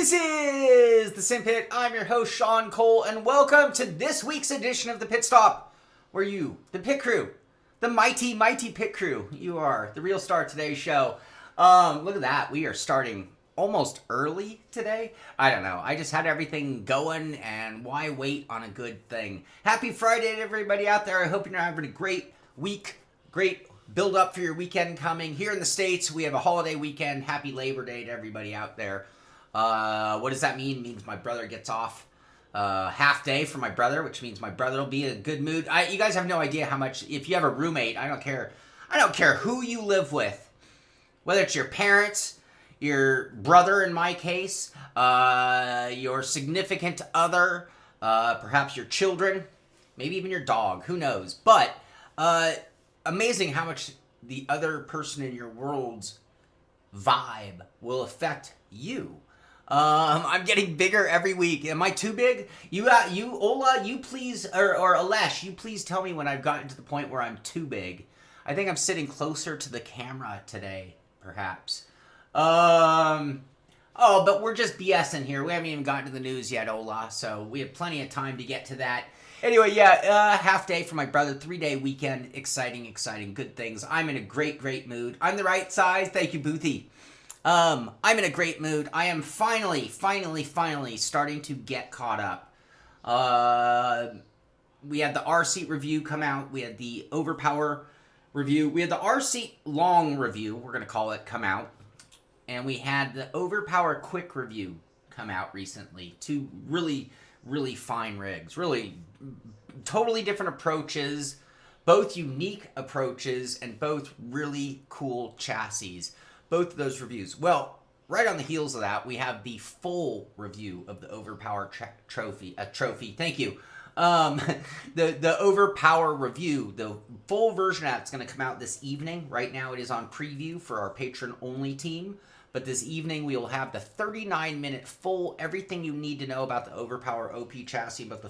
This is the Simpit. I'm your host, Shaun Cole, and welcome to this week's edition of the Pitstop, where you, the pit crew, the mighty, mighty pit crew, you are the real star of today's show. Look at that. We are starting almost early today. I don't know. I just had everything going, and why wait on a good thing? Happy Friday to everybody out there. I hope you're having a great week, great build up for your weekend coming. Here in the States, we have a holiday weekend. Happy Labor Day to everybody out there. What does that mean? It means my brother gets off half day for my brother, which means my brother will be in a good mood. You guys have no idea how much, if you have a roommate, I don't care who you live with, whether it's your parents, your brother in my case, your significant other, perhaps your children, maybe even your dog, who knows. But amazing how much the other person in your world's vibe will affect you. I'm getting bigger every week. Am I too big? You, Ola, you please, or Alesh, you please tell me when I've gotten to the point where I'm too big. I think I'm sitting closer to the camera today, perhaps. Oh, but we're just BSing here. We haven't even gotten to the news yet, Ola, so we have plenty of time to get to that. Anyway, yeah, half day for my brother, 3-day weekend. Exciting, exciting, good things. I'm in a great, great mood. I'm the right size. Thank you, Boothie. I'm in a great mood. I am finally starting to get caught up. We had the RC review come out. We had the Overpower review. We had the RC long review, we're going to call it, come out. And we had the Overpower quick review come out recently. Two really, really fine rigs. Really totally different approaches. Both unique approaches and both really cool chassis. Both of those reviews. Well, right on the heels of that, we have the full review of the Overpower trophy. Thank you. The Overpower review, the full version of that's going to come out this evening. Right now, it is on preview for our patron-only team. But this evening, we will have the 39-minute full, everything you need to know about the Overpower OP chassis, about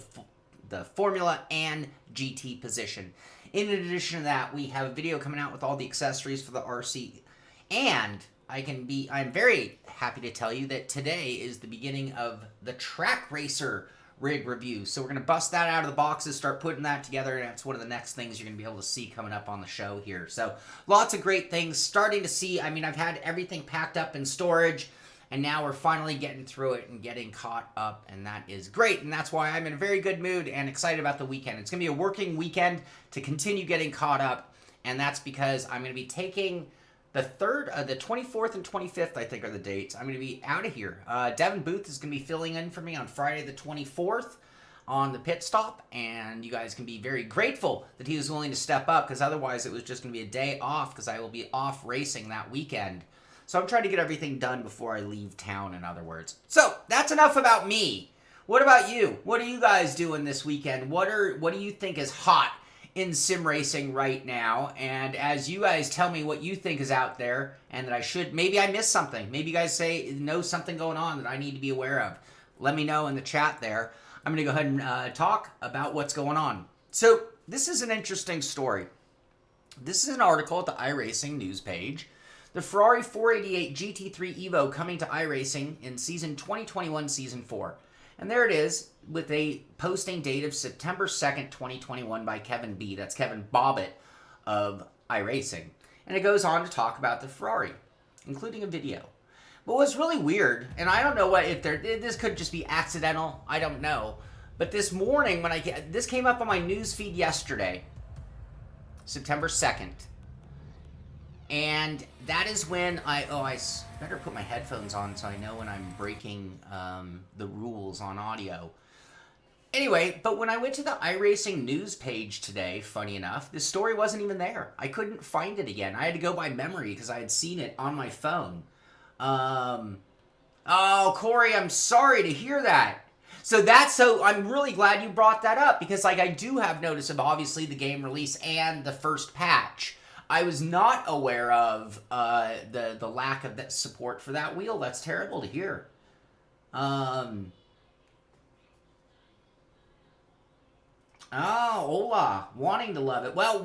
the Formula and GT position. In addition to that, we have a video coming out with all the accessories for the RC. And I'm very happy to tell you that today is the beginning of the Track Racer rig review. So we're going to bust that out of the boxes, start putting that together, and that's one of the next things you're going to be able to see coming up on the show here. So lots of great things starting to see. I mean, I've had everything packed up in storage, and now we're finally getting through it and getting caught up, and that is great. And that's why I'm in a very good mood and excited about the weekend. It's going to be a working weekend to continue getting caught up, and that's because I'm going to be taking the 24th and 25th, I think, are the dates. I'm going to be out of here. Devin Booth is going to be filling in for me on Friday the 24th on the Pitstop, and you guys can be very grateful that he was willing to step up, because otherwise it was just going to be a day off, because I will be off racing that weekend. So I'm trying to get everything done before I leave town, in other words. So that's enough about me. What about you? What are you guys doing this weekend? What do you think is hot in sim racing right now? And as you guys tell me what you think is out there, and that maybe I missed something. Maybe you guys know something going on that I need to be aware of. Let me know in the chat there. I'm going to go ahead and talk about what's going on. So this is an interesting story. This is an article at the iRacing news page. The Ferrari 488 GT3 Evo coming to iRacing in season 2021, season 4. And there it is, with a posting date of September 2nd, 2021 by Kevin B. That's Kevin Bobbitt of iRacing. And it goes on to talk about the Ferrari, including a video. But what's really weird, and I don't know this could just be accidental, I don't know. But this morning, this came up on my news feed yesterday, September 2nd. And that is when I better put my headphones on so I know when I'm breaking the rules on audio. Anyway, but when I went to the iRacing news page today, funny enough, this story wasn't even there. I couldn't find it again. I had to go by memory because I had seen it on my phone. Oh, Corey, I'm sorry to hear that. So I'm really glad you brought that up, because I do have notice of obviously the game release and the first patch. I was not aware of the lack of that support for that wheel. That's terrible to hear. Oh, hola. Wanting to love it. Well,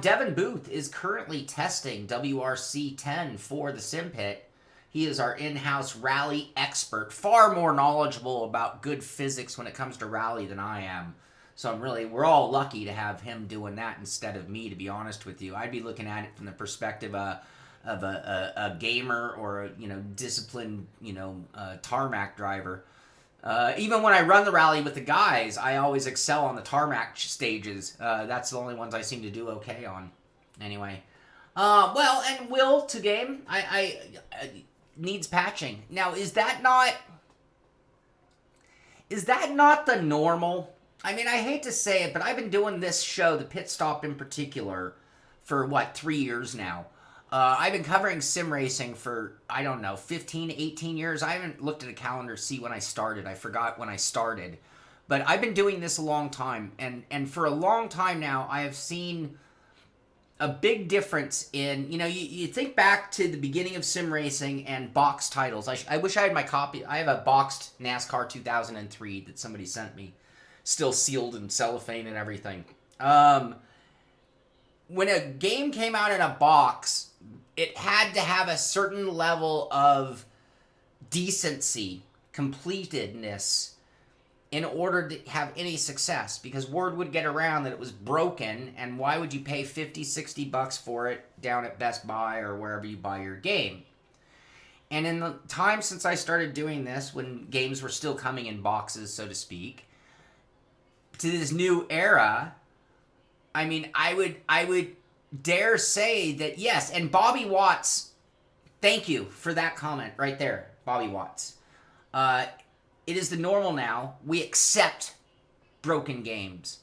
Devin Booth is currently testing WRC 10 for the Simpit. He is our in-house rally expert, far more knowledgeable about good physics when it comes to rally than I am. So we're all lucky to have him doing that instead of me, to be honest with you. I'd be looking at it from the perspective of a gamer or a, disciplined, tarmac driver. Even when I run the rally with the guys, I always excel on the tarmac stages. That's the only ones I seem to do okay on. Anyway. Well, and will to game, I needs patching. Now, is that not the normal? I mean, I hate to say it, but I've been doing this show, the Pitstop in particular, for 3 years now. I've been covering sim racing for, 15, 18 years. I haven't looked at a calendar to see when I started. I forgot when I started. But I've been doing this a long time. And for a long time now, I have seen a big difference in, you think back to the beginning of sim racing and box titles. I wish I had my copy. I have a boxed NASCAR 2003 that somebody sent me, still sealed in cellophane and everything. When a game came out in a box, it had to have a certain level of decency, completedness, in order to have any success, because word would get around that it was broken, and why would you pay $50-$60 for it down at Best Buy or wherever you buy your game? And in the time since I started doing this, when games were still coming in boxes, so to speak, to this new era, I mean, I would dare say that yes, and Bobby Watts, thank you for that comment right there, Bobby Watts. It is the normal now. We accept broken games.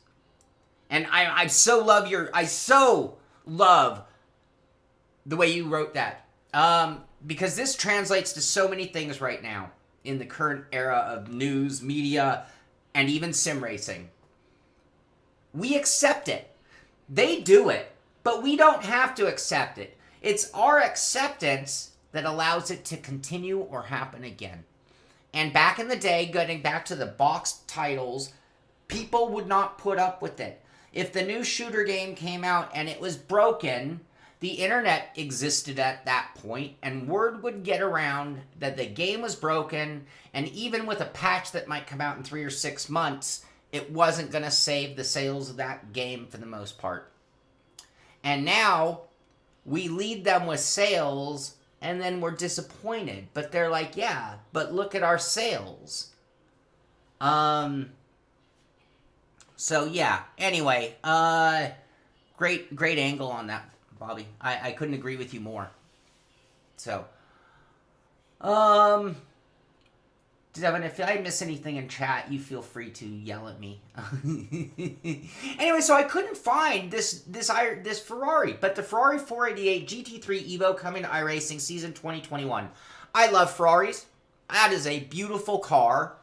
And I so love the way you wrote that. Because this translates to so many things right now in the current era of news, media, and even sim racing. We accept it. They do it, but we don't have to accept it. It's our acceptance that allows it to continue or happen again. And back in the day, getting back to the boxed titles, people would not put up with it. If the new shooter game came out and it was broken, the internet existed at that point, and word would get around that the game was broken, and even with a patch that might come out in 3 or 6 months, it wasn't going to save the sales of that game for the most part. And now, we lead them with sales, and then we're disappointed. But they're like, yeah, but look at our sales. So yeah. Anyway, great angle on that, Bobby. I couldn't agree with you more. So, Devin, if I miss anything in chat, you feel free to yell at me. Anyway, so I couldn't find this Ferrari, but the Ferrari 488 Gt3 Evo coming to iRacing season 2021. I love Ferraris. That is a beautiful car,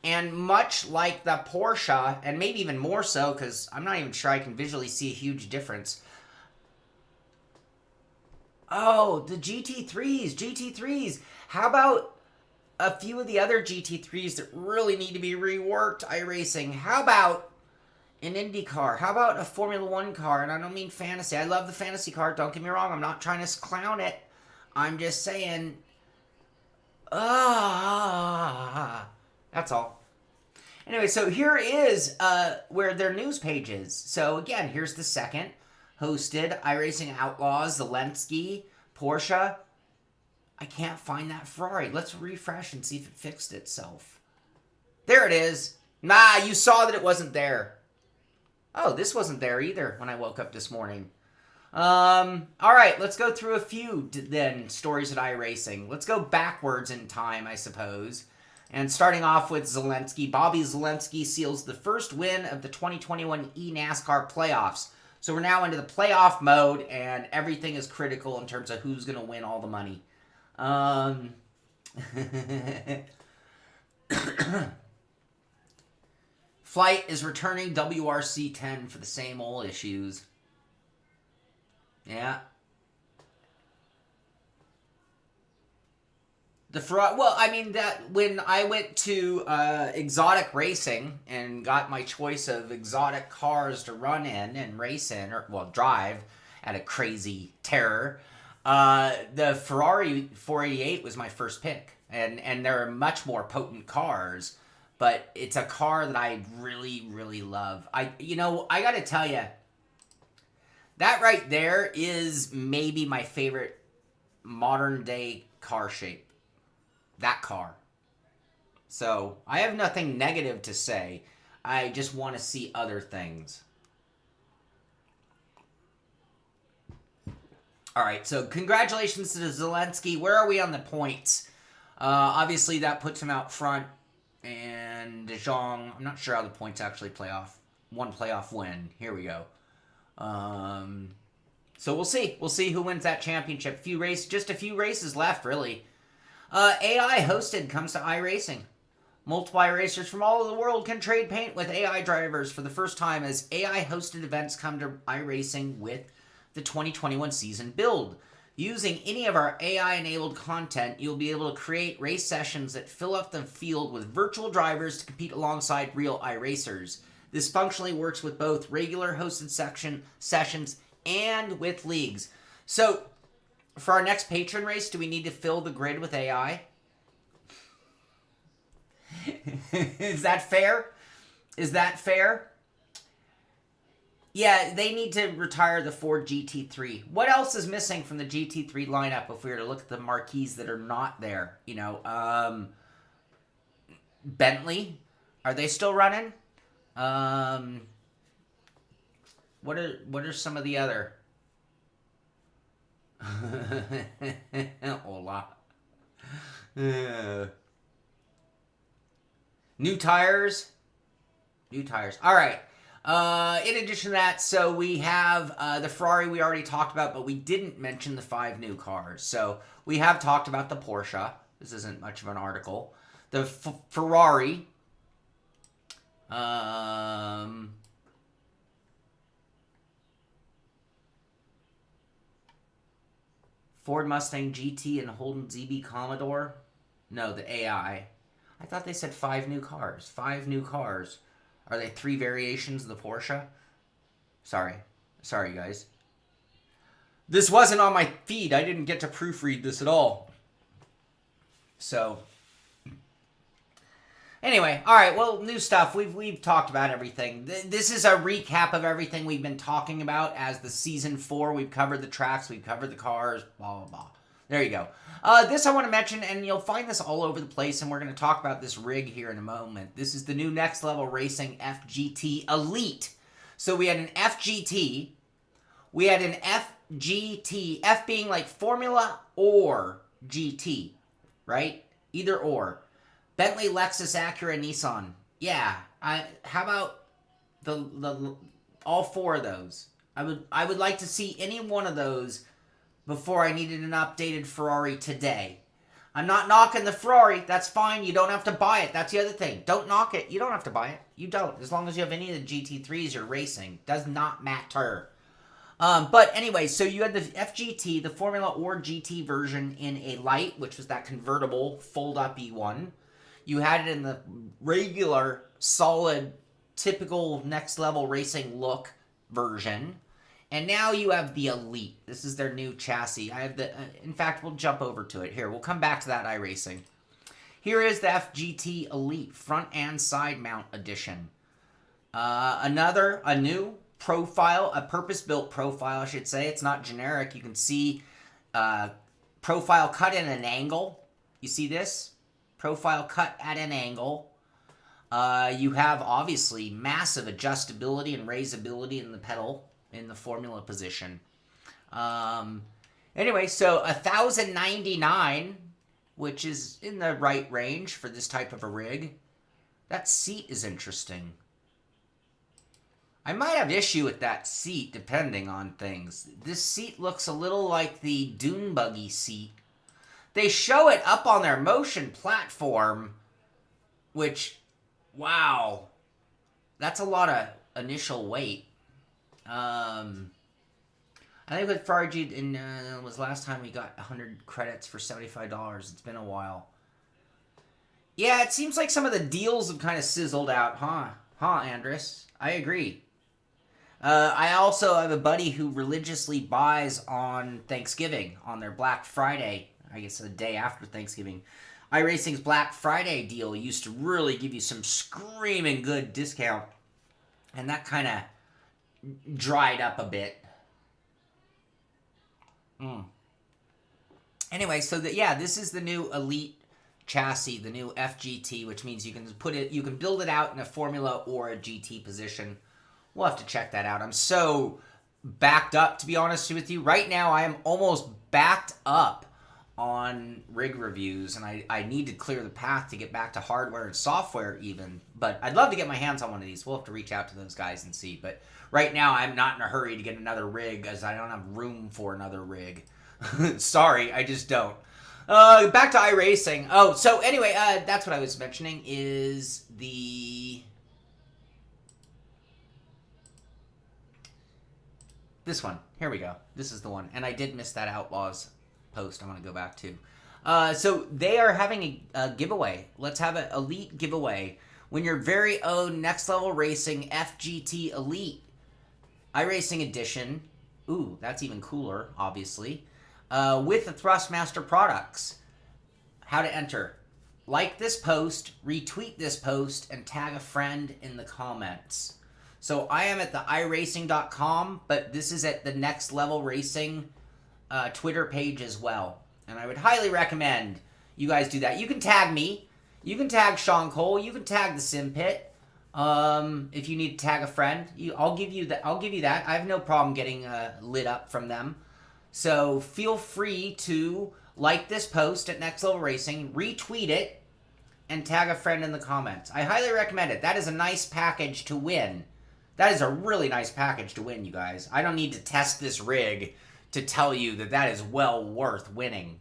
and much like the Porsche, and maybe even more so, because I'm not even sure I can visually see a huge difference. Oh, the GT3s. How about a few of the other GT3s that really need to be reworked iRacing? How about an Indy car? How about a Formula 1 car? And I don't mean fantasy. I love the fantasy car. Don't get me wrong. I'm not trying to clown it. I'm just saying, that's all. Anyway, so here is where their news page is. So again, here's the second. Hosted, iRacing Outlaws, Zelensky, Porsche. I can't find that Ferrari. Let's refresh and see if it fixed itself. There it is. Nah, you saw that it wasn't there. Oh, this wasn't there either when I woke up this morning. All right, let's go through a few then stories at iRacing. Let's go backwards in time, I suppose. And starting off with Zelensky. Bobby Zelensky seals the first win of the 2021 eNASCAR playoffs. So we're now into the playoff mode, and everything is critical in terms of who's going to win all the money. Flight is returning WRC 10 for the same old issues. Yeah. The Ferrari, well, I mean, that when I went to exotic racing and got my choice of exotic cars to run in and race in, or, well, drive at a crazy terror, The Ferrari 488 was my first pick, and they're much more potent cars, but it's a car that I really, really love. I got to tell you, that right there is maybe my favorite modern day car shape. That car. So I have nothing negative to say. I just want to see other things. All right, so congratulations to Zelensky. Where are we on the points? Obviously, that puts him out front. And De Jong, I'm not sure how the points actually play off. One playoff win. Here we go. So we'll see. We'll see who wins that championship. Just a few races left, really. AI hosted comes to iRacing. Multiple iRacers from all over the world can trade paint with AI drivers for the first time as AI hosted events come to iRacing with the 2021 season build. Using any of our AI-enabled content, you'll be able to create race sessions that fill up the field with virtual drivers to compete alongside real iRacers. This functionally works with both regular hosted sessions and with leagues. So, for our next patron race, do we need to fill the grid with AI? Is that fair? Is that fair? Yeah, they need to retire the Ford GT3. What else is missing from the GT3 lineup if we were to look at the marquees that are not there? Bentley, are they still running? What are some of the other? Hola. New tires. All right. In addition to that, so we have the Ferrari we already talked about, but we didn't mention the 5 new cars. So we have talked about the Porsche. This isn't much of an article. The Ferrari. Ford Mustang GT and Holden ZB Commodore. No, the AI. I thought they said 5 new cars. 5 new cars. Are they 3 variations of the Porsche? Sorry, guys. This wasn't on my feed. I didn't get to proofread this at all. So, anyway, all right. Well, new stuff. We've talked about everything. This is a recap of everything we've been talking about as the season 4. We've covered the tracks. We've covered the cars. Blah blah blah. There you go. This I want to mention, and you'll find this all over the place, and we're going to talk about this rig here in a moment. This is the new Next Level Racing FGT Elite. So we had an FGT, we had an FGT, F being like Formula or GT, right? Either or. Bentley, Lexus, Acura, Nissan. Yeah, how about the all 4 of those? I would like to see any one of those before I needed an updated Ferrari today. I'm not knocking the Ferrari. That's fine. You don't have to buy it. That's the other thing. Don't knock it. You don't have to buy it. You don't. As long as you have any of the GT3s you're racing. Does not matter. But anyway, so you had the FGT, the Formula or GT version in a light, which was that convertible fold-up E1. You had it in the regular, solid, typical Next Level Racing look version. And now you have the Elite. This is their new chassis. I have the. In fact, we'll jump over to it. Here, we'll come back to that iRacing. Here is the FGT Elite front and side mount edition. A new profile, a purpose-built profile, I should say. It's not generic. You can see profile cut in an angle. You see this? Profile cut at an angle. You have, obviously, massive adjustability and raisability in the pedal. In the formula position. Anyway, so $1,099, which is in the right range for this type of a rig. That seat is interesting. I might have issue with that seat depending on things. This seat looks a little like the Dune Buggy seat. They show it up on their motion platform, which, wow, that's a lot of initial weight. I think with Ferrari was last time we got 100 credits for $75. It's been a while. Yeah, it seems like some of the deals have kind of sizzled out, huh? Andres? I agree. I also have a buddy who religiously buys on Thanksgiving, on their Black Friday, I guess the day after Thanksgiving. iRacing's Black Friday deal used to really give you some screaming good discount, and that kind of dried up a bit. Anyway, so this is the new Elite chassis, the new FGT, which means you can build it out in a Formula or a GT position. We'll have to check that out. I'm so backed up, to be honest with you. Right now, I am almost backed up on rig reviews, and I need to clear the path to get back to hardware and software even. But I'd love to get my hands on one of these. We'll have to reach out to those guys and see. But right now, I'm not in a hurry to get another rig, as I don't have room for another rig. Sorry, I just don't. Back to iRacing. Oh, so anyway, that's what I was mentioning, is this one. Here we go. This is the one. And I did miss that Outlaws post I want to go back to. So they are having a giveaway. Let's have an Elite giveaway. Win your very own Next Level Racing FGT Elite iRacing Edition. Ooh, that's even cooler, obviously. With the Thrustmaster products. How to enter. Like this post, retweet this post, and tag a friend in the comments. So I am at the iRacing.com, but this is at the Next Level Racing Twitter page as well. And I would highly recommend you guys do that. You can tag me. You can tag Shaun Cole. You can tag the Simpit. If you need to tag a friend, I'll give you that. I have no problem getting lit up from them. So feel free to like this post at Next Level Racing, retweet it, and tag a friend in the comments. I highly recommend it. That is a nice package to win. That is a really nice package to win, you guys. I don't need to test this rig to tell you that that is well worth winning.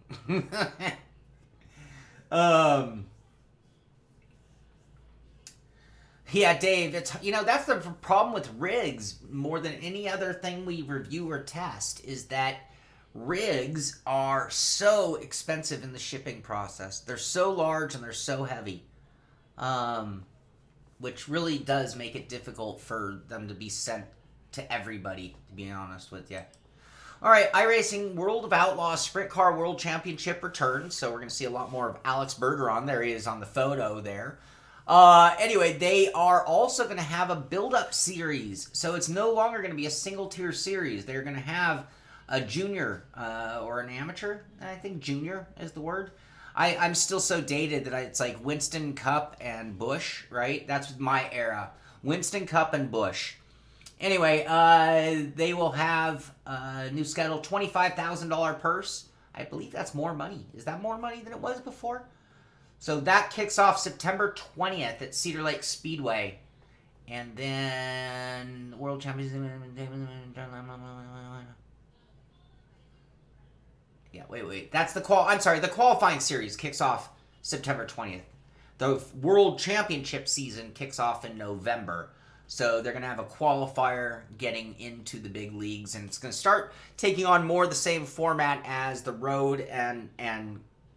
Yeah, Dave, that's the problem with rigs more than any other thing we review or test, is that rigs are so expensive in the shipping process. They're so large and they're so heavy, which really does make it difficult for them to be sent to everybody, to be honest with you. All right, iRacing World of Outlaws Sprint Car World Championship returns. So we're going to see a lot more of Alex Bergeron. There he is on the photo there. Anyway, they are also going to have a build-up series. So it's no longer going to be a single-tier series. They're going to have a junior or an amateur. I think junior is the word. I'm still so dated that it's like Winston Cup and Bush, right? That's my era. Winston Cup and Bush. Anyway, they will have a new schedule, $25,000 purse. I believe that's more money. Is that more money than it was before? So that kicks off September 20th at Cedar Lake Speedway. And then World Champions. Yeah, wait. That's the the qualifying series kicks off September 20th. The World Championship season kicks off in November. So they're going to have a qualifier getting into the big leagues, and it's going to start taking on more the same format as the Road and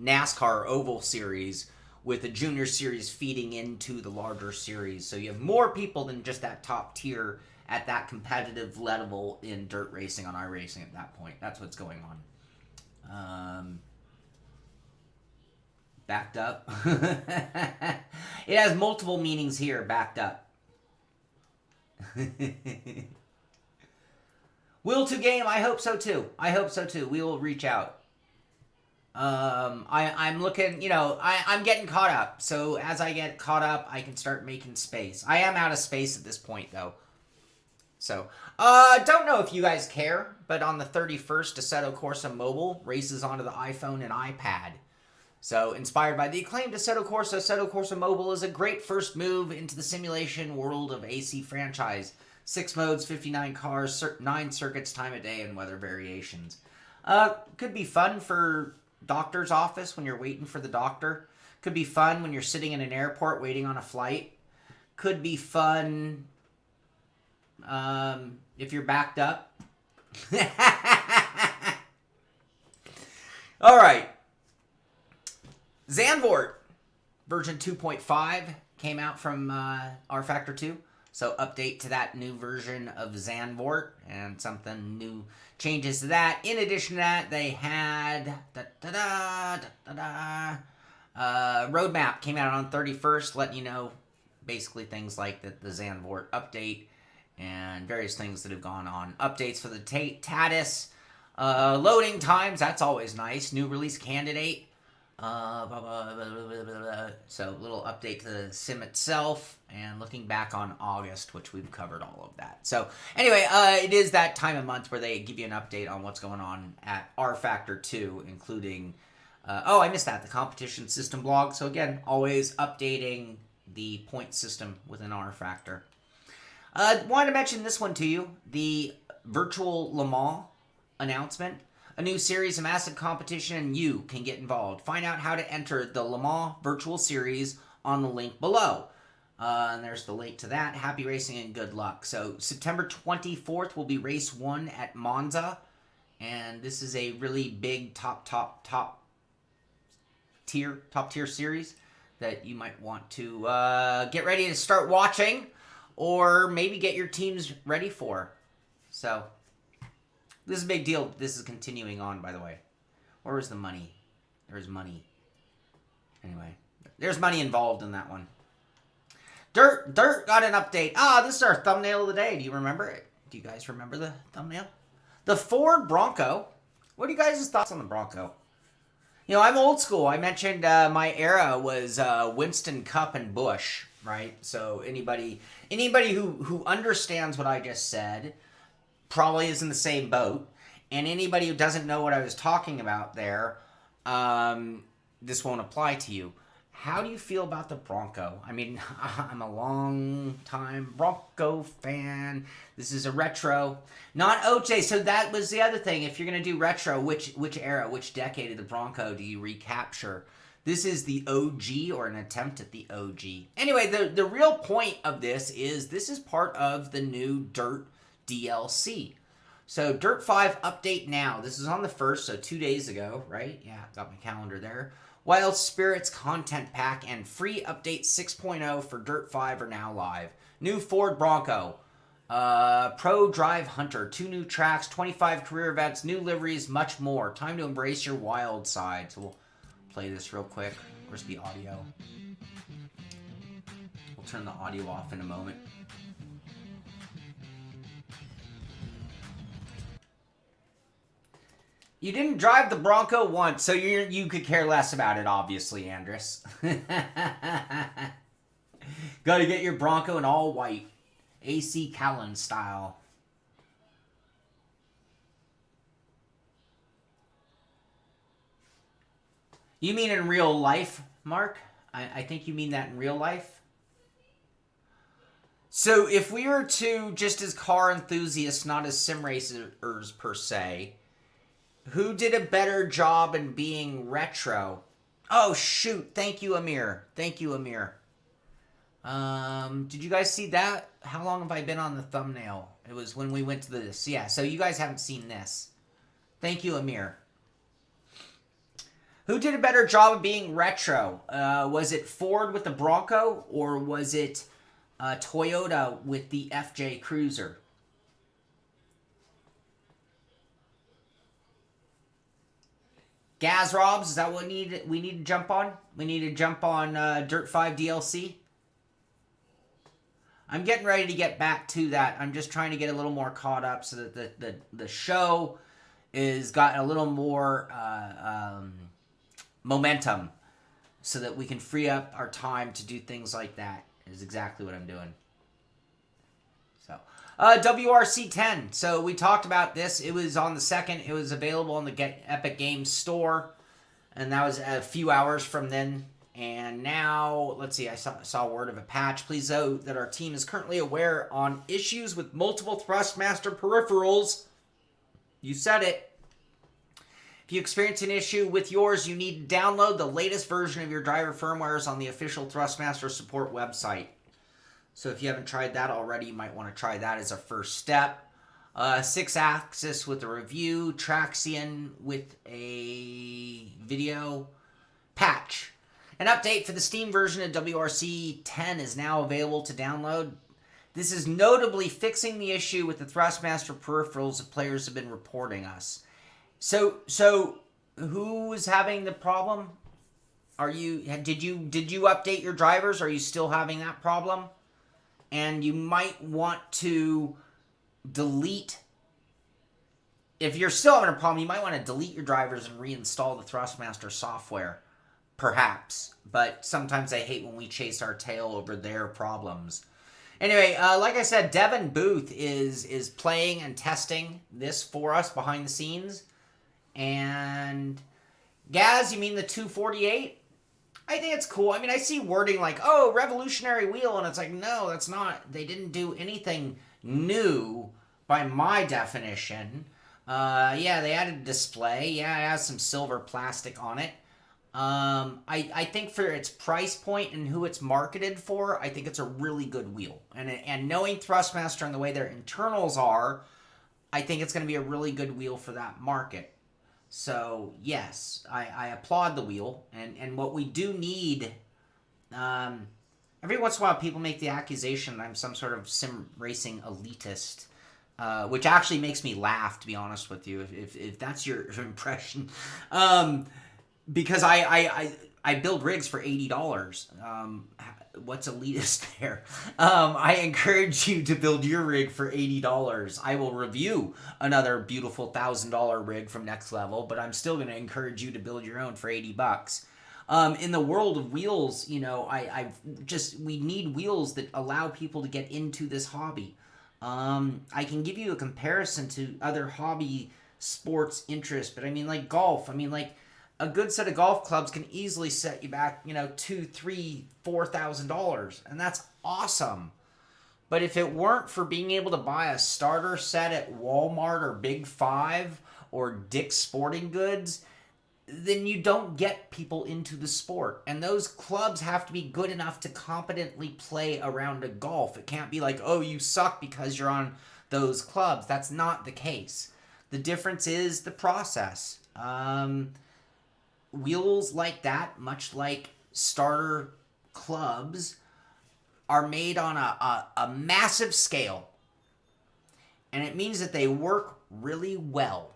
NASCAR Oval Series, with the Junior Series feeding into the larger series. So you have more people than just that top tier at that competitive level in dirt racing on iRacing at that point. That's what's going on. Backed up. It has multiple meanings here, backed up. Will to game? I hope so too. We will reach out. I'm looking, I'm getting caught up. So as I get caught up, I can start making space. I am out of space at this point though. So, don't know if you guys care, but on the 31st, Assetto Corsa Mobile races onto the iPhone and iPad. So, inspired by the acclaimed Assetto Corsa Mobile is a great first move into the simulation world of AC franchise. 6 modes, 59 cars, 9 circuits, time of day, and weather variations. Could be fun for doctor's office when you're waiting for the doctor. Could be fun when you're sitting in an airport waiting on a flight. Could be fun if you're backed up. All right. Zandvoort version 2.5 came out from R Factor 2. So update to that new version of Zandvoort and something new changes to that. In addition to that, they had roadmap came out on 31st, letting you know basically things like the Zandvoort update and various things that have gone on. Updates for the TATIS, loading times, that's always nice. New release candidate. So little update to the sim itself and looking back on August, which we've covered all of that. So anyway, it is that time of month where they give you an update on what's going on at R Factor 2, including I missed that, the competition system blog. So again, always updating the point system within R Factor. Wanted to mention this one to you, the virtual Le Mans announcement. A new series of massive competition, and you can get involved. Find out how to enter the Le Mans Virtual Series on the link below. And there's the link to that. Happy racing and good luck. So September 24th will be race 1 at Monza. And this is a really big top tier series that you might want to get ready to start watching, or maybe get your teams ready for. So this is a big deal. This is continuing on, by the way. Where was the money? There's money. Anyway, there's money involved in that one. Dirt got an update. This is our thumbnail of the day. Do you remember it? Do you guys remember the thumbnail? The Ford Bronco. What are you guys' thoughts on the Bronco? You know, I'm old school. I mentioned my era was Winston, Cup, and Bush, right? So anybody who understands what I just said probably is in the same boat. And anybody who doesn't know what I was talking about there, this won't apply to you. How do you feel about the Bronco? I mean, I'm a long-time Bronco fan. This is a retro. Not OJ, so that was the other thing. If you're going to do retro, which era, which decade of the Bronco do you recapture? This is the OG, or an attempt at the OG. Anyway, the real point of this is part of the new Dirt DLC. So Dirt 5 update now. This is on the 1st, so 2 days ago, right? Yeah, got my calendar there. Wild Spirits content pack and free update 6.0 for Dirt 5 are now live. New Ford Bronco, Pro Drive Hunter, 2 new tracks, 25 career events, new liveries, much more. Time to embrace your wild side. So we'll play this real quick. Where's the audio? We'll turn the audio off in a moment. You didn't drive the Bronco once, so you could care less about it, obviously, Andrus. Gotta get your Bronco in all white. AC Callan style. You mean in real life, Mark? I think you mean that in real life. So if we were to, just as car enthusiasts, not as sim racers per se, who did a better job in being retro? Oh, shoot. Thank you, Amir. Thank you, Amir. Did you guys see that? How long have I been on the thumbnail? It was when we went to this. Yeah, so you guys haven't seen this. Thank you, Amir. Who did a better job of being retro? Was it Ford with the Bronco, or was it Toyota with the FJ Cruiser? Gaz Robs, is that what we need to jump on? We need to jump on Dirt 5 DLC? I'm getting ready to get back to that. I'm just trying to get a little more caught up so that the show is got a little more momentum so that we can free up our time to do things like that, is exactly what I'm doing. So, WRC 10. So we talked about this. It was on the 2nd. It was available on the Epic Games Store. And that was a few hours from then. And now, let's see, I saw word of a patch. Please note that our team is currently aware on issues with multiple Thrustmaster peripherals. You said it. If you experience an issue with yours, you need to download the latest version of your driver firmwares on the official Thrustmaster support website. So if you haven't tried that already, you might want to try that as a first step. 6-axis with a review. Traxion with a video. Patch. An update for the Steam version of WRC 10 is now available to download. This is notably fixing the issue with the Thrustmaster peripherals that players have been reporting us. So who is having the problem? Did you update your drivers? Are you still having that problem? And you might want to delete. If you're still having a problem, you might want to delete your drivers and reinstall the Thrustmaster software, perhaps. But sometimes I hate when we chase our tail over their problems. Anyway, like I said, Devin Booth is playing and testing this for us behind the scenes. And Gaz, you mean the 248? I think it's cool. I mean, I see wording like, oh, revolutionary wheel, and it's like, no, that's not. They didn't do anything new by my definition. Yeah, they added a display. Yeah, it has some silver plastic on it. I think for its price point and who it's marketed for, I think it's a really good wheel. And knowing Thrustmaster and the way their internals are, I think it's going to be a really good wheel for that market. So, yes, I applaud the wheel. And what we do need, every once in a while people make the accusation that I'm some sort of sim racing elitist, which actually makes me laugh, to be honest with you, if that's your impression. Because I build rigs for $80. What's elitist there? I encourage you to build your rig for $80. I will review another beautiful $1,000 rig from Next Level, but I'm still going to encourage you to build your own for $80. In the world of wheels, you know, we need wheels that allow people to get into this hobby. I can give you a comparison to other hobby sports interests, but I mean, like golf. I mean, like, a good set of golf clubs can easily set you back, you know, $2,000, $3,000, $4,000, and that's awesome. But if it weren't for being able to buy a starter set at Walmart or Big Five or Dick's Sporting Goods, then you don't get people into the sport. And those clubs have to be good enough to competently play a round of golf. It can't be like, oh, you suck because you're on those clubs. That's not the case. The difference is the process. Wheels like that, much like starter clubs, are made on a massive scale. And it means that they work really well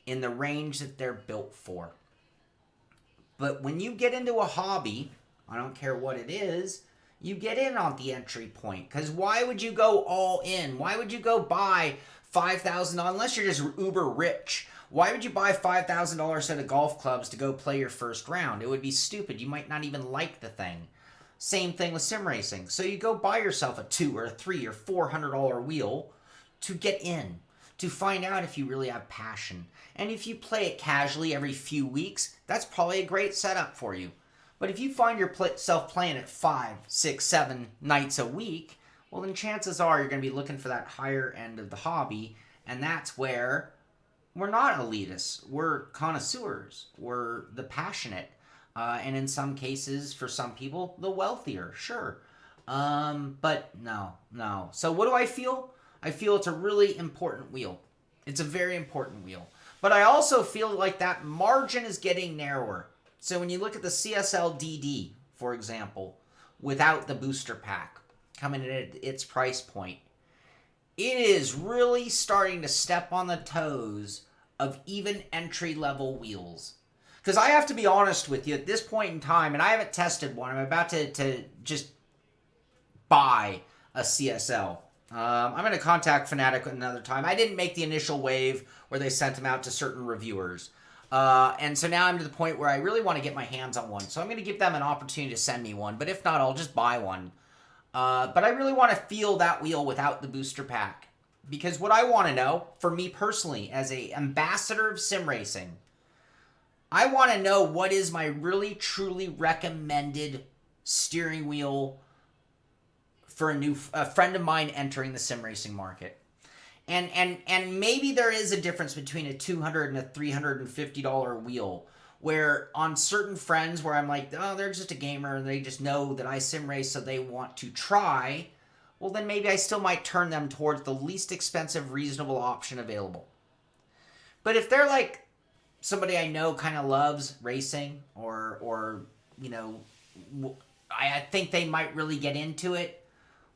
in the range that they're built for. But when you get into a hobby, I don't care what it is, you get in on the entry point. Because why would you go all in? Why would you go buy $5,000, unless you're just uber rich? Why would you buy $5,000 set of golf clubs to go play your first round? It would be stupid. You might not even like the thing. Same thing with sim racing. So you go buy yourself a $200 or $300 or $400 wheel to get in, to find out if you really have passion. And if you play it casually every few weeks, that's probably a great setup for you. But if you find yourself playing it 5, 6, 7 nights a week, well, then chances are you're going to be looking for that higher end of the hobby, and that's where we're not elitists. We're connoisseurs. We're the passionate. And in some cases, for some people, the wealthier, sure. But no. So what do I feel? I feel it's a really important wheel. It's a very important wheel. But I also feel like that margin is getting narrower. So when you look at the CSL DD, for example, without the booster pack, coming in at its price point, it is really starting to step on the toes of even entry-level wheels. Because I have to be honest with you, at this point in time, and I haven't tested one, I'm about to just buy a CSL. I'm going to contact Fanatic another time. I didn't make the initial wave where they sent them out to certain reviewers. And so now I'm to the point where I really want to get my hands on one. So I'm going to give them an opportunity to send me one. But if not, I'll just buy one. But I really want to feel that wheel without the booster pack. Because what I want to know, for me personally, as an ambassador of sim racing, I want to know what is my really, truly recommended steering wheel for a friend of mine entering the sim racing market. And maybe there is a difference between a $200 and a $350 wheel, where on certain friends where I'm like, oh, they're just a gamer and they just know that I sim race, so they want to try, well, then maybe I still might turn them towards the least expensive, reasonable option available. But if they're like somebody I know kind of loves racing, or you know, I think they might really get into it,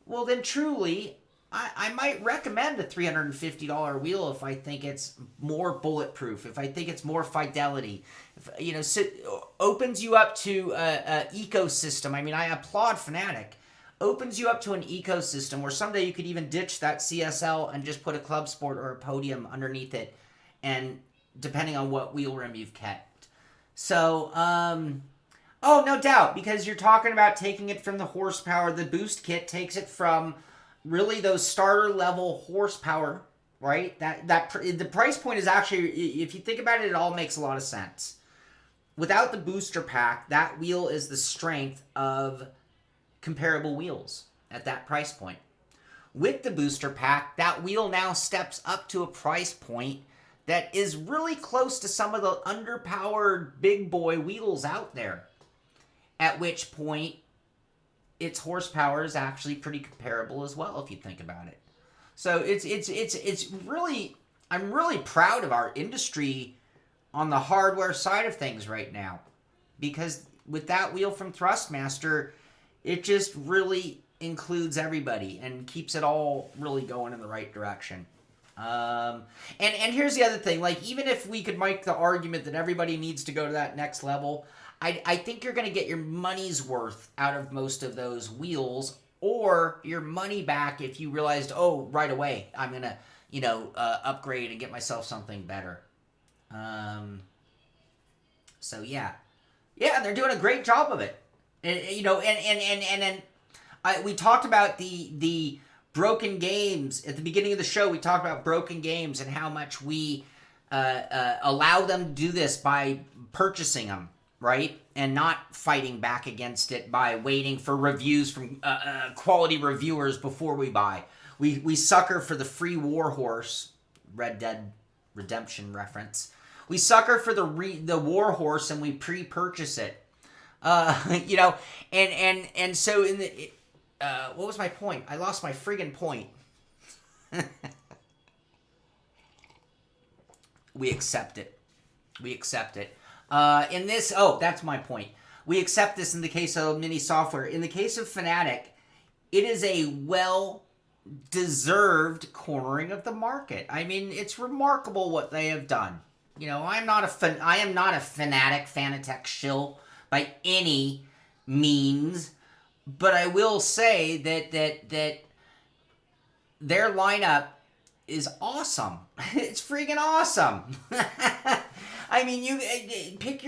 well then truly, I might recommend a $350 wheel if I think it's more bulletproof, if I think it's more fidelity, if, you know, opens you up to a ecosystem. I mean, I applaud Fanatec. Opens you up to an ecosystem where someday you could even ditch that CSL and just put a Club Sport or a Podium underneath it, and depending on what wheel rim you've kept. So, oh, no doubt, because you're talking about taking it from the horsepower. The boost kit takes it from really those starter level horsepower, right? The price point is actually, if you think about it, it all makes a lot of sense. Without the booster pack, that wheel is the strength of comparable wheels at that price point. With the booster pack, that wheel now steps up to a price point that is really close to some of the underpowered big boy wheels out there. At which point, its horsepower is actually pretty comparable as well, if you think about it. So it's really, I'm really proud of our industry on the hardware side of things right now, because with that wheel from Thrustmaster, it just really includes everybody and keeps it all really going in the right direction. And here's the other thing, like, even if we could make the argument that everybody needs to go to that next level, I think you're going to get your money's worth out of most of those wheels, or your money back if you realized, oh, right away, I'm going to, you know, upgrade and get myself something better. So yeah, they're doing a great job of it. And, you know, and we talked about the broken games at the beginning of the show. We talked about broken games and how much we allow them to do this by purchasing them, right? And not fighting back against it by waiting for reviews from quality reviewers before we buy. We sucker for the free Warhorse, Red Dead Redemption reference. We sucker for the Warhorse and we pre-purchase it. You know, and so in the what was my point? I lost my friggin' point. We accept it. In this, that's my point. We accept this in the case of Mini Software. In the case of Fanatec, it is a well-deserved cornering of the market. I mean, it's remarkable what they have done. You know, I am not a Fanatec shill by any means, but I will say that their lineup is awesome. It's freaking awesome. I mean, you pick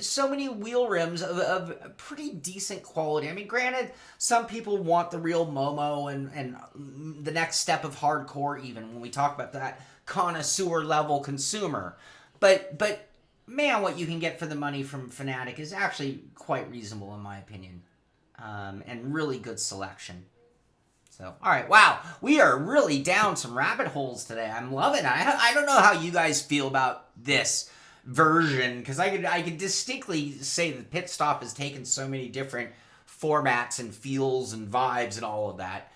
so many wheel rims of pretty decent quality. I mean, granted, some people want the real Momo and the next step of hardcore, even when we talk about that connoisseur level consumer. But man, what you can get for the money from Fanatec is actually quite reasonable in my opinion, and really good selection. So, all right, wow, we are really down some rabbit holes today. I'm loving it. I don't know how you guys feel about this version, because I could distinctly say that Pitstop has taken so many different formats and feels and vibes and all of that.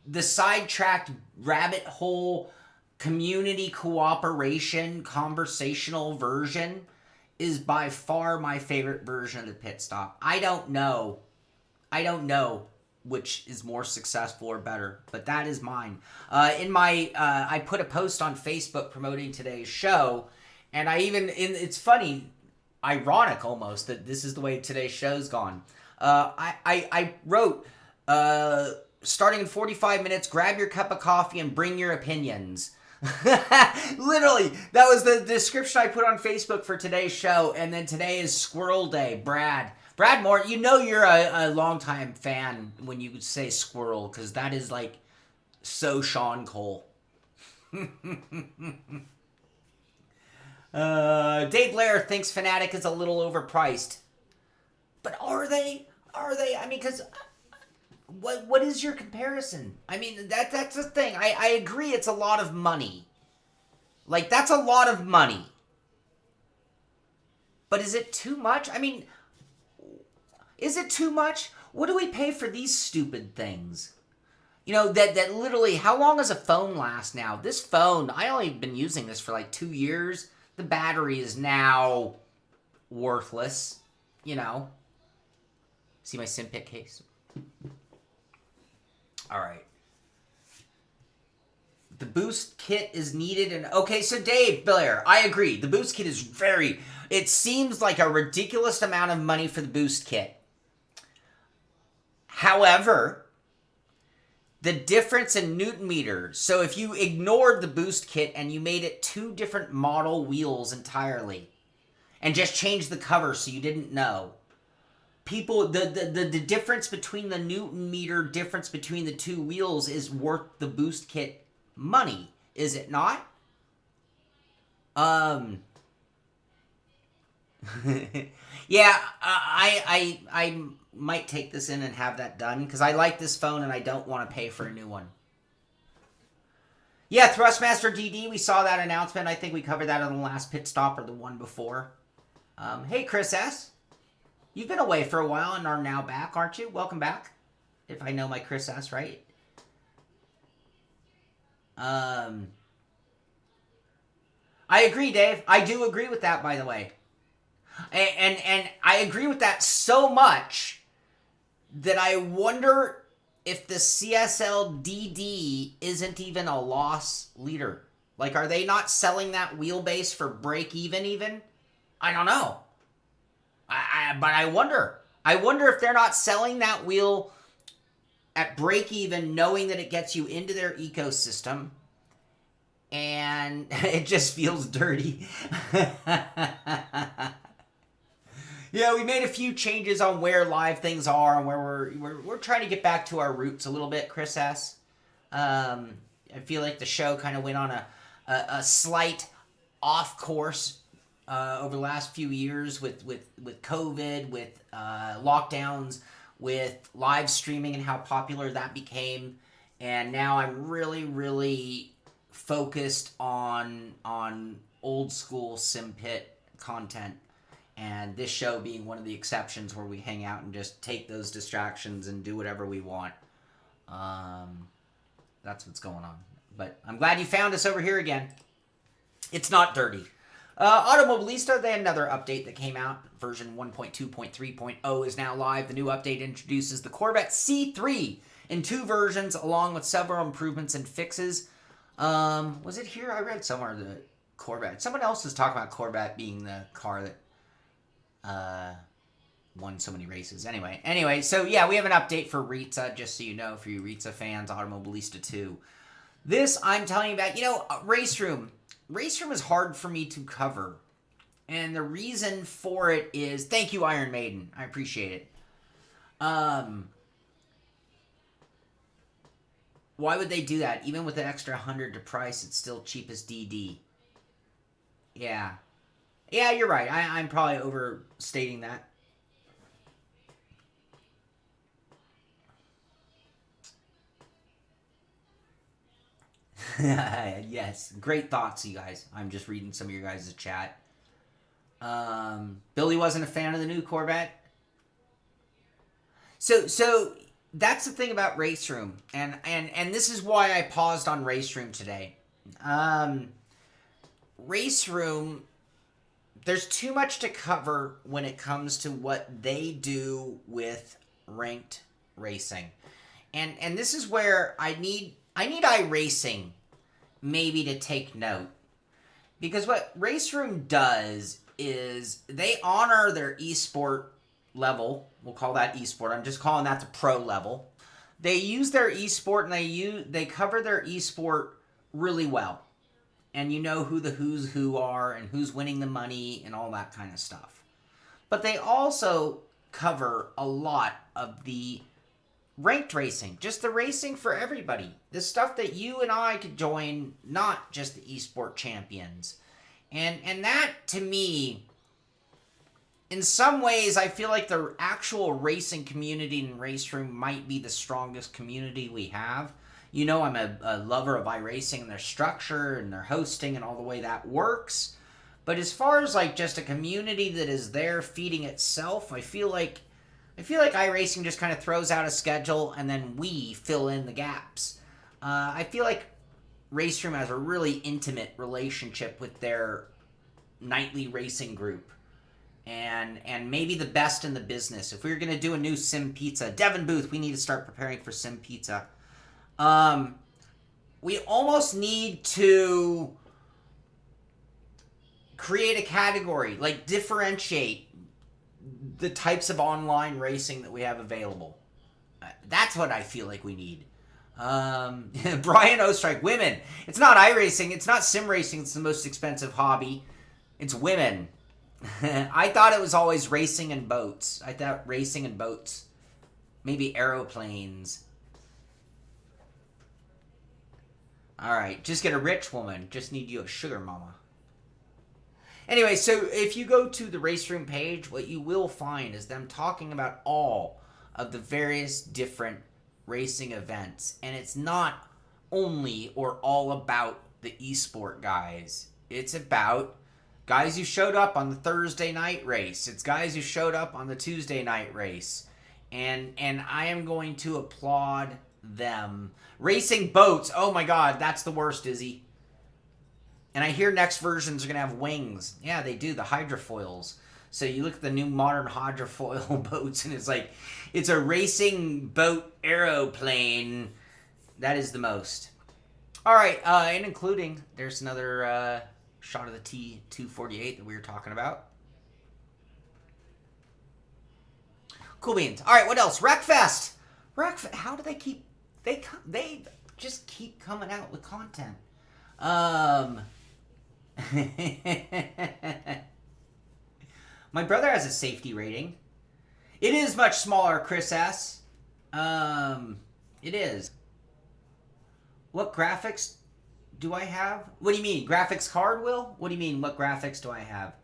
The sidetracked rabbit hole community cooperation conversational version is by far my favorite version of the Pitstop. I don't know which is more successful or better, but that is mine. I put a post on Facebook promoting today's show, and it's funny, ironic almost, that this is the way today's show's gone. I wrote, starting in 45 minutes, grab your cup of coffee and bring your opinions. Literally, that was the description I put on Facebook for today's show, and then today is Squirrel Day. Brad Moore, you know you're a longtime fan when you say squirrel, because that is like so Shaun Cole. Dave Blair thinks Fanatec is a little overpriced. But are they? I mean, because what is your comparison? I mean, that's the thing. I agree it's a lot of money. Like, that's a lot of money. But is it too much? I mean, is it too much? What do we pay for these stupid things? You know, that literally, how long does a phone last now? This phone, I only been using this for like 2 years. The battery is now worthless, you know. See my Simpit case? All right. The boost kit is needed. And okay, so Dave Blair, I agree. The boost kit is it seems like a ridiculous amount of money for the boost kit. However, the difference in Newton meter. So if you ignored the boost kit and you made it 2 different model wheels entirely and just changed the cover so you didn't know, people, the difference between the Newton meter difference between the 2 wheels is worth the boost kit money, is it not? Yeah, I might take this in and have that done because I like this phone and I don't want to pay for a new one. Yeah, Thrustmaster DD, we saw that announcement. I think we covered that on the last pit stop or the one before. Hey, Chris S. You've been away for a while and are now back, aren't you? Welcome back. If I know my Chris S right. I agree, Dave. I do agree with that, by the way. And I agree with that so much that I wonder if the CSL DD isn't even a loss leader. Like, are they not selling that wheelbase for break even? I don't know. But I wonder. I wonder if they're not selling that wheel at break even, knowing that it gets you into their ecosystem. And it just feels dirty. Yeah, we made a few changes on where live things are and where we're trying to get back to our roots a little bit, Chris S. I feel like the show kind of went on a slight off course over the last few years with COVID, with lockdowns, with live streaming and how popular that became. And now I'm really focused on old school Simpit content. And this show being one of the exceptions where we hang out and just take those distractions and do whatever we want. That's what's going on. But I'm glad you found us over here again. It's not dirty. Automobilista, they had another update that came out. Version 1.2.3.0 is now live. The new update introduces the Corvette C3 in 2 versions, along with several improvements and fixes. Was it here? I read somewhere the Corvette. Someone else was talking about Corvette being the car that won so many races. Anyway, so yeah, we have an update for Ritza, just so you know, for you Ritza fans, Automobilista 2. This I'm telling you about, Race Room. Race Room is hard for me to cover. And the reason for it is, thank you, Iron Maiden. I appreciate it. Why would they do that? Even with the extra 100 to price, it's still cheap as DD. Yeah. Yeah, you're right. I'm probably overstating that. Yes. Great thoughts, you guys. I'm just reading some of your guys' chat. Billy wasn't a fan of the new Corvette. So that's the thing about Race Room. And this is why I paused on Race Room today. Race Room, there's too much to cover when it comes to what they do with ranked racing. And this is where I need iRacing maybe to take note. Because what Race Room does is they honor their esport level. We'll call that esport. I'm just calling that the pro level. They use their esport and they cover their esport really well. And you know who the who's who are and who's winning the money and all that kind of stuff. But they also cover a lot of the ranked racing, just the racing for everybody. The stuff that you and I could join, not just the esport champions. And that, to me, in some ways, I feel like the actual racing community in Race Room might be the strongest community we have. You know, I'm a lover of iRacing and their structure and their hosting and all the way that works. But as far as like just a community that is there feeding itself, I feel like iRacing just kind of throws out a schedule and then we fill in the gaps. I feel like Race Room has a really intimate relationship with their nightly racing group. And maybe the best in the business. If we were going to do a new Sim Pizza, Devin Booth, we need to start preparing for Sim Pizza. We almost need to create a category, like differentiate the types of online racing that we have available. That's what I feel like we need. Brian Ostrike, women. It's not iRacing. It's not sim racing. It's the most expensive hobby. It's women. I thought it was always racing and boats. I thought racing and boats. Maybe aeroplanes. Alright, just get a rich woman. Just need you a sugar mama. Anyway, so if you go to the race room page, what you will find is them talking about all of the various different racing events. And it's not only or all about the esport guys. It's about guys who showed up on the Thursday night race. It's guys who showed up on the Tuesday night race. And I am going to applaud them. Racing boats. Oh my god, that's the worst, Izzy. And I hear next versions are going to have wings. Yeah, they do. The hydrofoils. So you look at the new modern hydrofoil boats, and it's like, it's a racing boat aeroplane. That is the most. All right, and including, there's another shot of the T248 that we were talking about. Cool beans. All right, what else? Wreckfest. Wreckfest. How do they keep... They just keep coming out with content. My brother has a safety rating. It is much smaller, Chris S. It is. What graphics do I have? What do you mean? Graphics card, Will? What do you mean, what graphics do I have?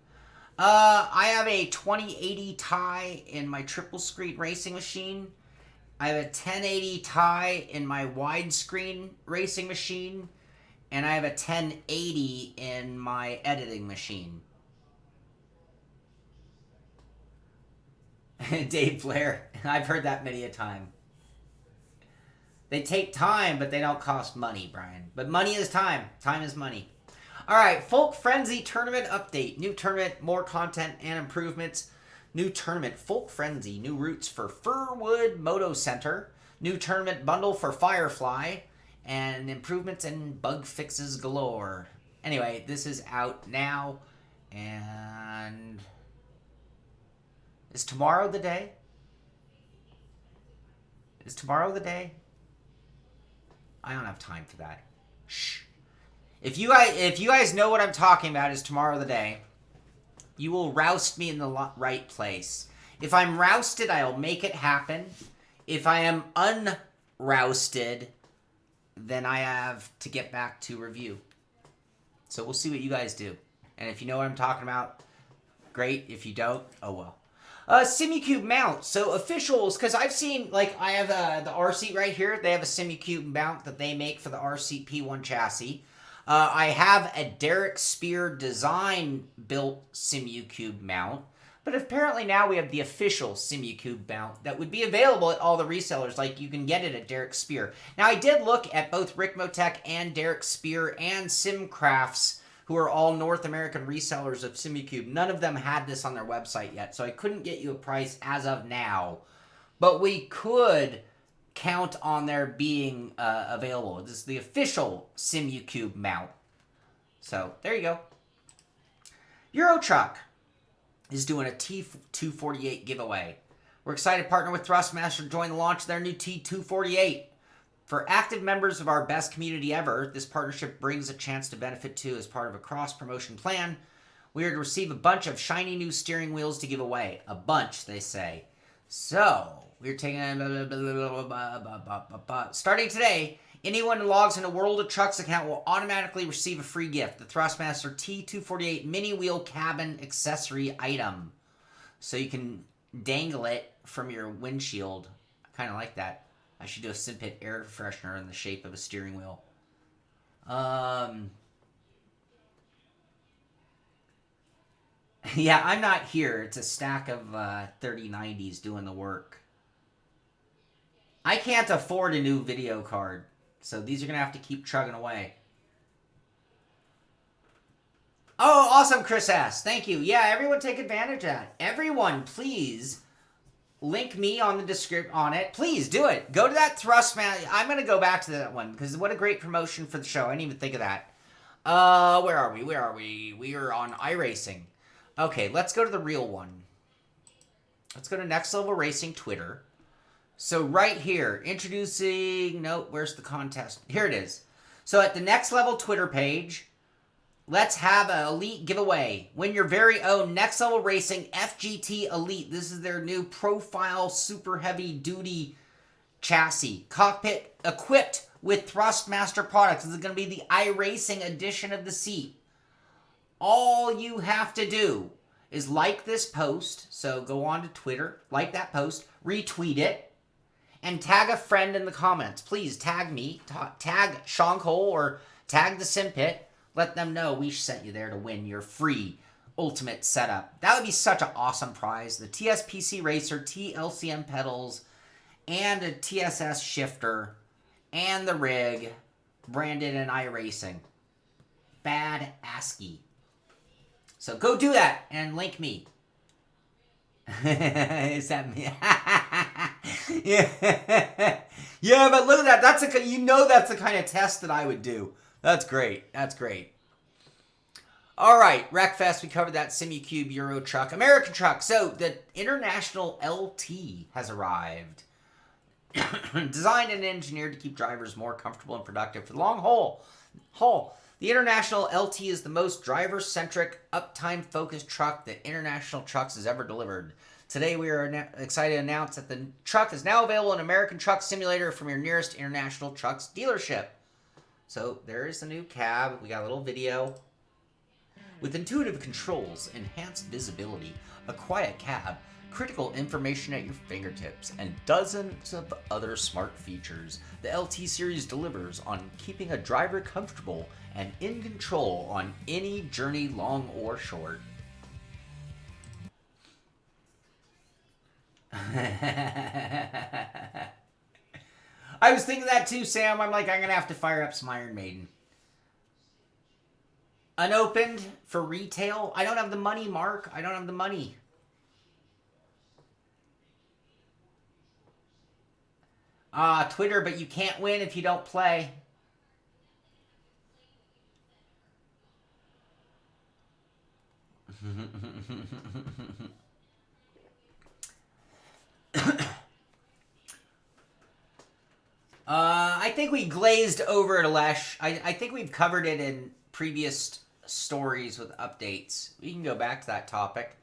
I have a 2080 Ti in my triple screen racing machine. I have a 1080 Ti in my widescreen racing machine. And I have a 1080 in my editing machine. Dave Blair. I've heard that many a time. They take time, but they don't cost money, Brian. But money is time. Time is money. All right, Folk Frenzy Tournament Update. New tournament, more content and improvements. New tournament, Folk Frenzy. New routes for Furwood Moto Center. New tournament bundle for Firefly. And improvements and bug fixes galore. Anyway, this is out now. And... is tomorrow the day? Is tomorrow the day? I don't have time for that. Shh. If you guys know what I'm talking about, is tomorrow the day, you will roust me in the right place. If I'm rousted, I'll make it happen. If I am unrousted, then I have to get back to review. So we'll see what you guys do. And if you know what I'm talking about, great. If you don't, oh well. Simucube mount. So officials, because I've seen, like, I have the RC right here. They have a Simucube mount that they make for the RC P1 chassis. I have a Derek Spear design built Simucube mount. But apparently now we have the official Simucube mount that would be available at all the resellers. Like, you can get it at Derek Spear. Now, I did look at both Ricmotech and Derek Spear and Simcrafts, who are all North American resellers of Simucube. None of them had this on their website yet, so I couldn't get you a price as of now. But we could count on their being available. This is the official Simucube mount. So, there you go. Eurotruck is doing a T248 giveaway. We're excited to partner with Thrustmaster to join the launch of their new T248. For active members of our best community ever, this partnership brings a chance to benefit too as part of a cross-promotion plan. We are to receive a bunch of shiny new steering wheels to give away. A bunch, they say. So, we're taking... starting today, anyone who logs into World of Trucks account will automatically receive a free gift. The Thrustmaster T248 mini wheel cabin accessory item. So you can dangle it from your windshield. I kind of like that. I should do a Simpit air freshener in the shape of a steering wheel. Yeah, I'm not here. It's a stack of 3090s doing the work. I can't afford a new video card, so these are going to have to keep chugging away. Oh, awesome, Chris S. Thank you. Yeah, everyone take advantage of that. Everyone, please link me on the description on it. Please do it. Go to that Thrustmaster. I'm going to go back to that one because what a great promotion for the show. I didn't even think of that. Where are we? Where are we? We are on iRacing. Okay, let's go to the real one. Let's go to Next Level Racing Twitter. So right here, introducing... Nope, where's the contest? Here it is. So at the Next Level Twitter page, let's have an Elite giveaway. Win your very own Next Level Racing FGT Elite. This is their new profile super heavy duty chassis. Cockpit equipped with Thrustmaster products. This is going to be the iRacing edition of the seat. All you have to do is like this post. So go on to Twitter, like that post, retweet it, and tag a friend in the comments. Please tag me, tag Shaun Cole, or tag the Simpit. Let them know we sent you there to win your free ultimate setup. That would be such an awesome prize. The TSPC Racer, TLCM pedals, and a TSS shifter, and the rig, branded in iRacing. Bad ASCII. So go do that and link me. Is that me? Yeah. Yeah, but look at that. That's that's the kind of test that I would do. That's great. That's great. All right, Wreckfest. We covered that SimuCube Euro truck, American truck. So the International LT has arrived. Designed and engineered to keep drivers more comfortable and productive for the long haul. The International LT is the most driver-centric, uptime-focused truck that International Trucks has ever delivered. Today, we are excited to announce that the truck is now available in American Truck Simulator from your nearest International Trucks dealership. So, there is the new cab. We got a little video. With intuitive controls, enhanced visibility, a quiet cab, critical information at your fingertips, and dozens of other smart features, the LT series delivers on keeping a driver comfortable and in control on any journey, long or short. I was thinking that too, Sam. I'm like, I'm going to have to fire up some Iron Maiden. Unopened for retail? I don't have the money, Mark. I don't have the money. Twitter, but you can't win if you don't play. I think we glazed over it, Alesh. I think we've covered it in previous stories with updates. We can go back to that topic.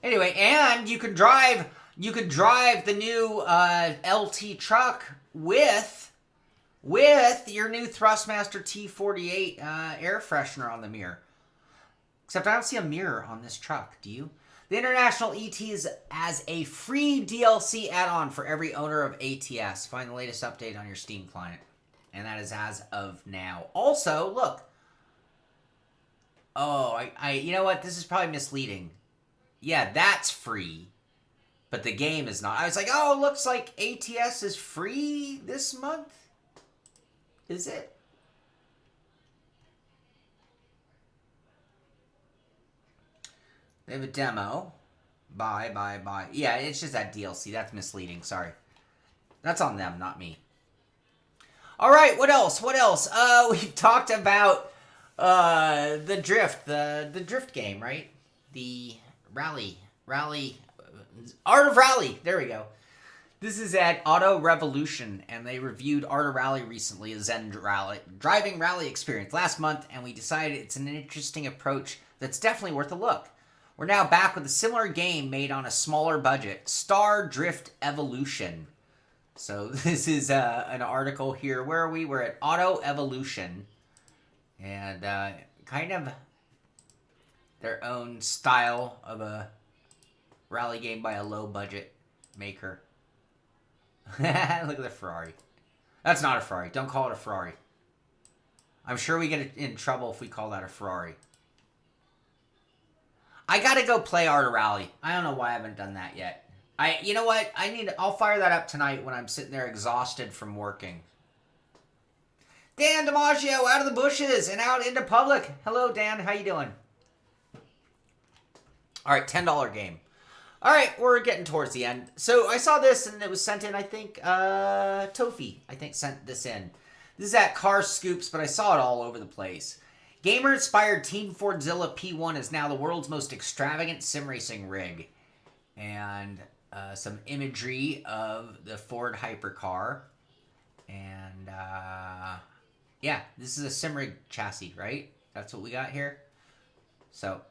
Anyway, and you could drive the new LT truck with your new Thrustmaster T48 air freshener on the mirror. Except I don't see a mirror on this truck. Do you? The International ET is as a free DLC add-on for every owner of ATS. Find the latest update on your Steam client. And that is as of now. Also, look. Oh, you know what? This is probably misleading. Yeah, that's free. But the game is not. I was like, oh, it looks like ATS is free this month. Is it? They have a demo. Buy. Yeah, it's just that DLC. That's misleading. Sorry. That's on them, not me. All right, what else? We've talked about the drift. The drift game, right? The rally. Art of Rally. There we go. This is at Auto Revolution, and they reviewed Art of Rally recently, a Zen driving rally experience last month, and we decided it's an interesting approach that's definitely worth a look. We're now back with a similar game made on a smaller budget, Star Drift Evolution. So this is an article here. Where are we? We're at Auto Evolution, and kind of their own style of a rally game by a low-budget maker. Look at the Ferrari. That's not a Ferrari. Don't call it a Ferrari. I'm sure we get in trouble if we call that a Ferrari. I gotta go play Art of Rally. I don't know why I haven't done that yet. You know what? I'll fire that up tonight when I'm sitting there exhausted from working. Dan DiMaggio, out of the bushes and out into public. Hello, Dan. How you doing? All right, $10 game. All right, we're getting towards the end. So I saw this, and it was sent in, I think, Tofi, I think, sent this in. This is at Car Scoops, but I saw it all over the place. Gamer-inspired Team Fordzilla P1 is now the world's most extravagant sim racing rig. And some imagery of the Ford hypercar. And, yeah, this is a sim rig chassis, right? That's what we got here. So,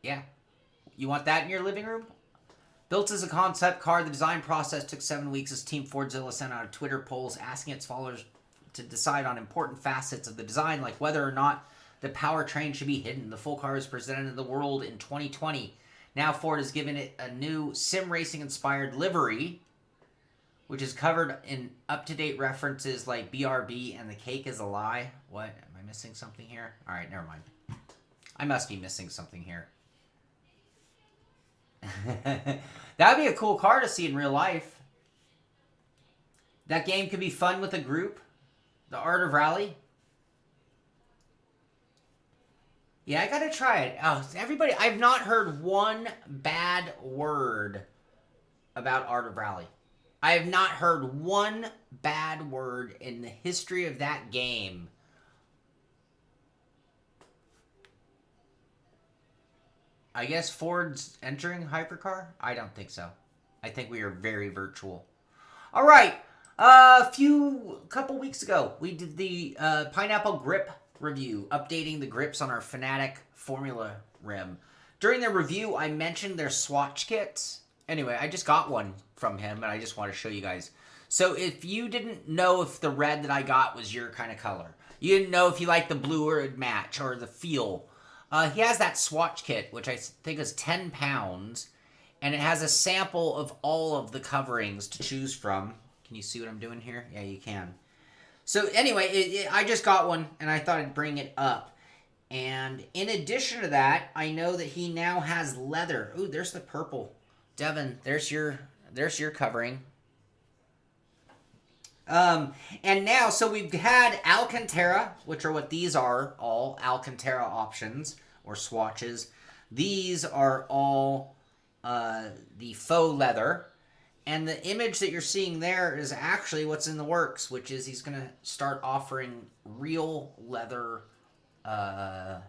yeah. You want that in your living room? Built as a concept car, the design process took 7 weeks as Team Fordzilla sent out Twitter polls asking its followers to decide on important facets of the design, like whether or not the powertrain should be hidden. The full car was presented to the world in 2020. Now Ford has given it a new sim racing inspired livery, which is covered in up-to-date references like BRB and the cake is a lie. What? Am I missing something here? All right, never mind. I must be missing something here. That would be a cool car to see in real life. That game could be fun with a group. The Art of Rally. Yeah, I gotta try it. Oh, everybody, I've not heard one bad word about Art of Rally. I have not heard one bad word in the history of that game. I guess Ford's entering hypercar? I don't think so. I think we are very virtual. All right. A couple weeks ago, we did the Pineapple Grip review, updating the grips on our Fanatic Formula rim. During the review, I mentioned their swatch kits. Anyway, I just got one from him, and I just want to show you guys. So if you didn't know if the red that I got was your kind of color, you didn't know if you liked the blue or it'd match, or the feel, he has that swatch kit, which I think is 10 pounds, and it has a sample of all of the coverings to choose from. Can you see what I'm doing here? Yeah, you can. So anyway, I just got one, and I thought I'd bring it up. And in addition to that, I know that he now has leather. Ooh, there's the purple. Devin, there's your covering. And now, so we've had Alcantara, which are what these are, all Alcantara options or swatches. These are all the faux leather. And the image that you're seeing there is actually what's in the works, which is he's going to start offering real leather. Am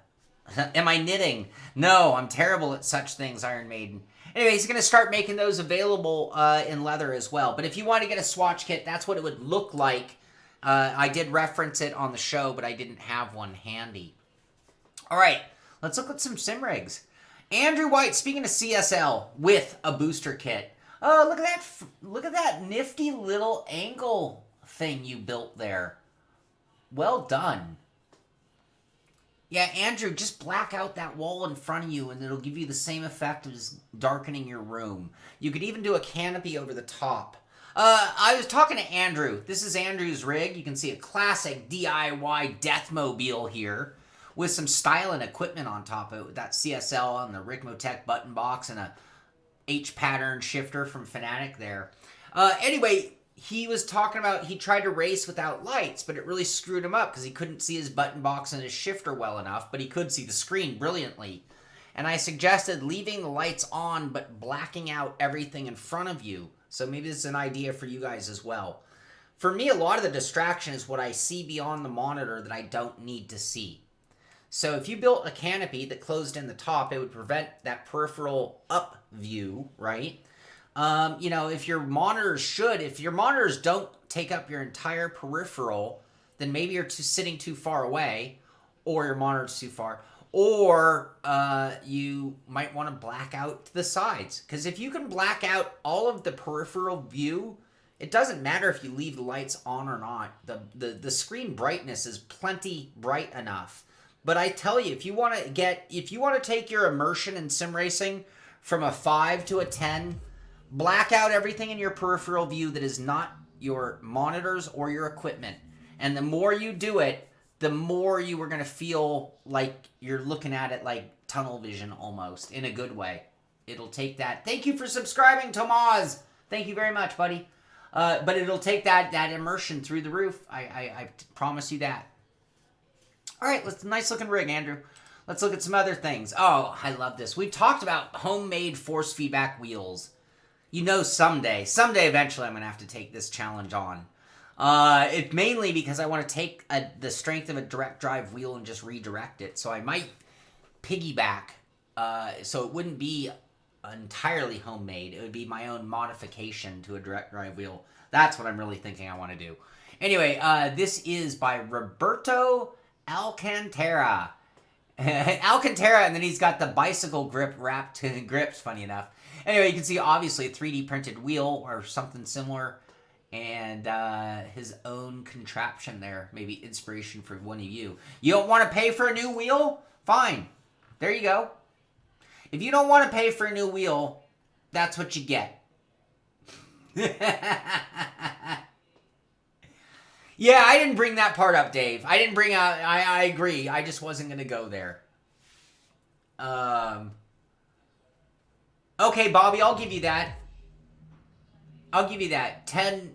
I knitting? No, I'm terrible at such things, Iron Maiden. Anyway, he's going to start making those available in leather as well. But if you want to get a swatch kit, that's what it would look like. I did reference it on the show, but I didn't have one handy. All right, let's look at some sim rigs. Andrew White, speaking of CSL, with a booster kit. Oh, look at that! Look at that nifty little angle thing you built there. Well done. Yeah, Andrew, just black out that wall in front of you and it'll give you the same effect as darkening your room. You could even do a canopy over the top. I was talking to Andrew. This is Andrew's rig. You can see a classic DIY Deathmobile here with some style and equipment on top of it. With that CSL on the Ricmotech button box and a H-pattern shifter from Fanatic there. Anyway, he was talking about he tried to race without lights, but it really screwed him up because he couldn't see his button box and his shifter well enough, but he could see the screen brilliantly. And I suggested leaving the lights on, but blacking out everything in front of you. So maybe this is an idea for you guys as well. For me, a lot of the distraction is what I see beyond the monitor that I don't need to see. So if you built a canopy that closed in the top, it would prevent that peripheral up view, right? You know, if your monitors don't take up your entire peripheral, then maybe you're sitting too far away, or your monitor's too far, or you might want to black out the sides. Because if you can black out all of the peripheral view, it doesn't matter if you leave the lights on or not. The screen brightness is plenty bright enough. But I tell you, if you want to take your immersion in sim racing from a 5 to a 10, black out everything in your peripheral view that is not your monitors or your equipment. And the more you do it, the more you are going to feel like you're looking at it like tunnel vision almost, in a good way. It'll take that. Thank you for subscribing, Tomas. Thank you very much, buddy. But it'll take that immersion through the roof. I promise you that. All right, nice looking rig, Andrew. Let's look at some other things. Oh, I love this. We've talked about homemade force feedback wheels. You know, someday eventually I'm going to have to take this challenge on. It's mainly because I want to take the strength of a direct drive wheel and just redirect it. So I might piggyback. So it wouldn't be entirely homemade. It would be my own modification to a direct drive wheel. That's what I'm really thinking I want to do. Anyway, this is by Roberto Alcantara. Alcantara, and then he's got the bicycle grip wrapped in grips, funny enough. Anyway, you can see obviously a 3D printed wheel or something similar, and his own contraption there. Maybe inspiration for one of you. You don't want to pay for a new wheel? Fine. There you go. If you don't want to pay for a new wheel, that's what you get. Yeah, I didn't bring that part up, Dave. I didn't bring out... I agree. I just wasn't going to go there. Okay, Bobby, I'll give you that. I'll give you that. 10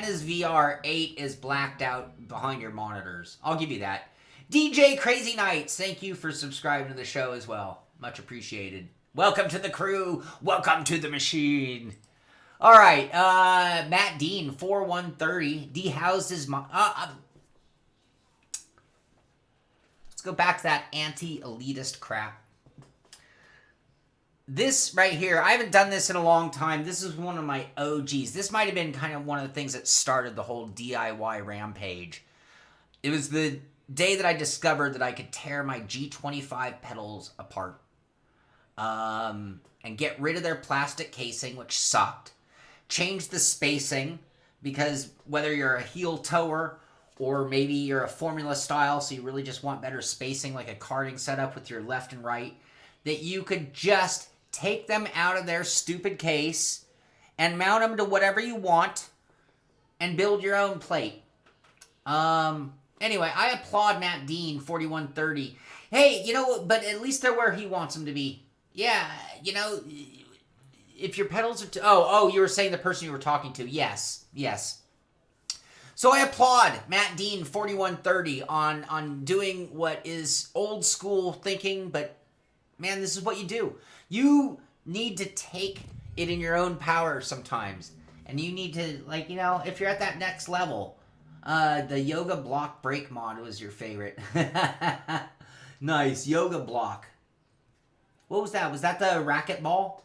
is VR, 8 is blacked out behind your monitors. I'll give you that. DJ Crazy Nights, thank you for subscribing to the show as well. Much appreciated. Welcome to the crew. Welcome to the machine. All right, Matt Dean, 4130, dehoused his... let's go back to that anti-elitist crap. This right here, I haven't done this in a long time. This is one of my OGs. This might have been kind of one of the things that started the whole DIY rampage. It was the day that I discovered that I could tear my G25 pedals apart. And get rid of their plastic casing, which sucked. Change the spacing, because whether you're a heel tower or maybe you're a formula style, so you really just want better spacing, like a karting setup with your left and right, that you could just take them out of their stupid case and mount them to whatever you want and build your own plate. Anyway, I applaud Matt Dean, 4130. Hey, you know, but at least they're where he wants them to be. Yeah, you know... If your pedals are... Oh, you were saying the person you were talking to. Yes. So I applaud Matt Dean, 4130, on doing what is old school thinking, but, man, this is what you do. You need to take it in your own power sometimes. And you need to, like, you know, if you're at that next level, the Yoga Block brake mod was your favorite. Nice. Yoga Block. What was that? Was that the racquetball?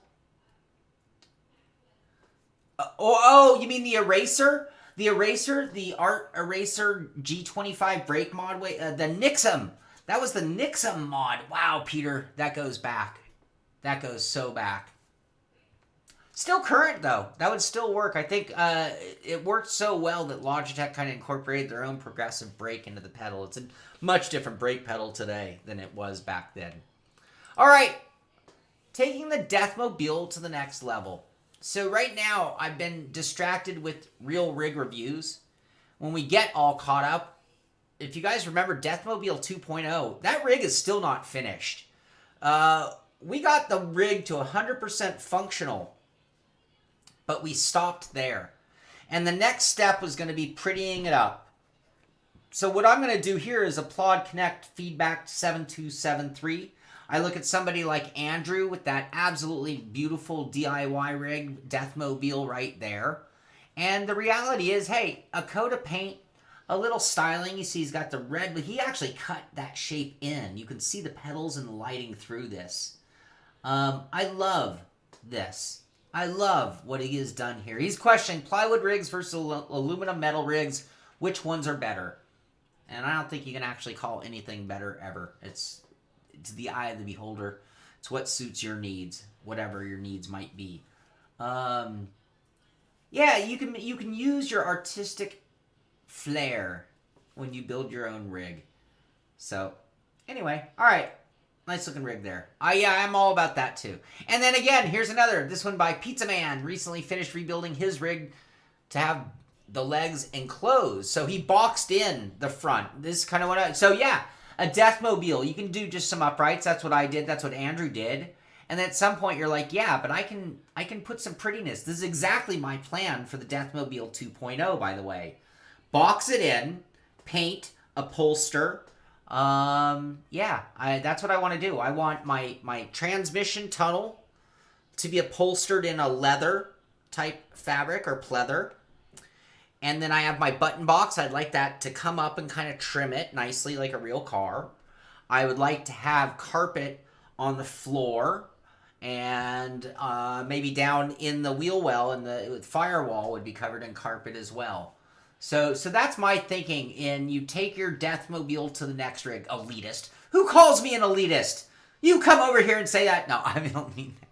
Oh, you mean the eraser? The eraser, the Art Eraser G25 brake mod, the Nixum. That was the Nixum mod. Wow, Peter, that goes back. That goes so back. Still current, though. That would still work. I think it worked so well that Logitech kind of incorporated their own progressive brake into the pedal. It's a much different brake pedal today than it was back then. All right, taking the Deathmobile to the next level. So right now, I've been distracted with real rig reviews. When we get all caught up, if you guys remember Deathmobile 2.0, that rig is still not finished. We got the rig to 100% functional, but we stopped there. And the next step was going to be prettying it up. So what I'm going to do here is applaud Connect Feedback 7273. I look at somebody like Andrew with that absolutely beautiful DIY rig, Deathmobile right there. And the reality is, hey, a coat of paint, a little styling. You see he's got the red, but he actually cut that shape in. You can see the pedals and the lighting through this. I love this. I love what he has done here. He's questioning plywood rigs versus aluminum metal rigs. Which ones are better? And I don't think you can actually call anything better ever. It's the eye of the beholder. It's what suits your needs, whatever your needs might be. Yeah, you can use your artistic flair when you build your own rig. So, anyway, all right. Nice looking rig there. Yeah, I'm all about that too. And then again, here's another. This one by Pizza Man. Recently finished rebuilding his rig to have the legs enclosed. So he boxed in the front. This is kind of what so yeah, a Deathmobile. You can do just some uprights. That's what I did. That's what Andrew did. And then at some point you're like, yeah, but I can put some prettiness. This is exactly my plan for the Deathmobile 2.0, by the way. Box it in, paint, upholster, Yeah, that's what I want to do. I want my transmission tunnel to be upholstered in a leather type fabric or pleather. And then I have my button box. I'd like that to come up and kind of trim it nicely like a real car. I would like to have carpet on the floor, and maybe down in the wheel well and the firewall would be covered in carpet as well. So that's my thinking. And you take your Deathmobile to the next rig, elitist. Who calls me an elitist? You come over here and say that. No, I don't mean that.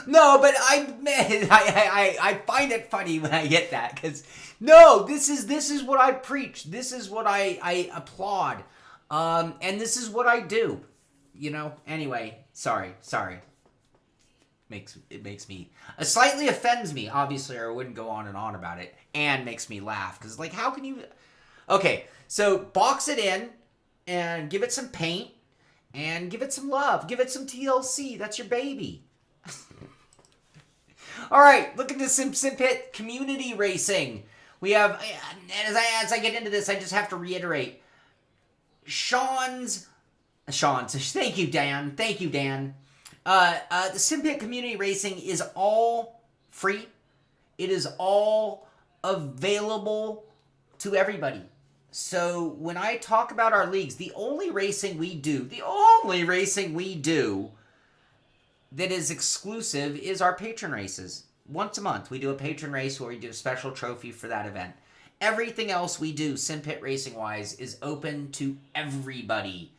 No, but I find it funny when I get that, because no, this is what I preach. This is what I applaud, and this is what I do. Anyway, sorry. It makes me slightly offends me, obviously, or I wouldn't go on and on about it, and makes me laugh, because like, how can you? Okay, so box it in and give it some paint and give it some love, give it some TLC. That's your baby. All right, look at this Simpit community racing. We have, as I get into this, I just have to reiterate, Sean's, thank you, Dan. The Simpit community racing is all free. It is all available to everybody. So when I talk about our leagues, the only racing we do that is exclusive is our patron races. Once a month, we do a patron race where we do a special trophy for that event. Everything else we do, Simpit racing-wise, is open to everybody.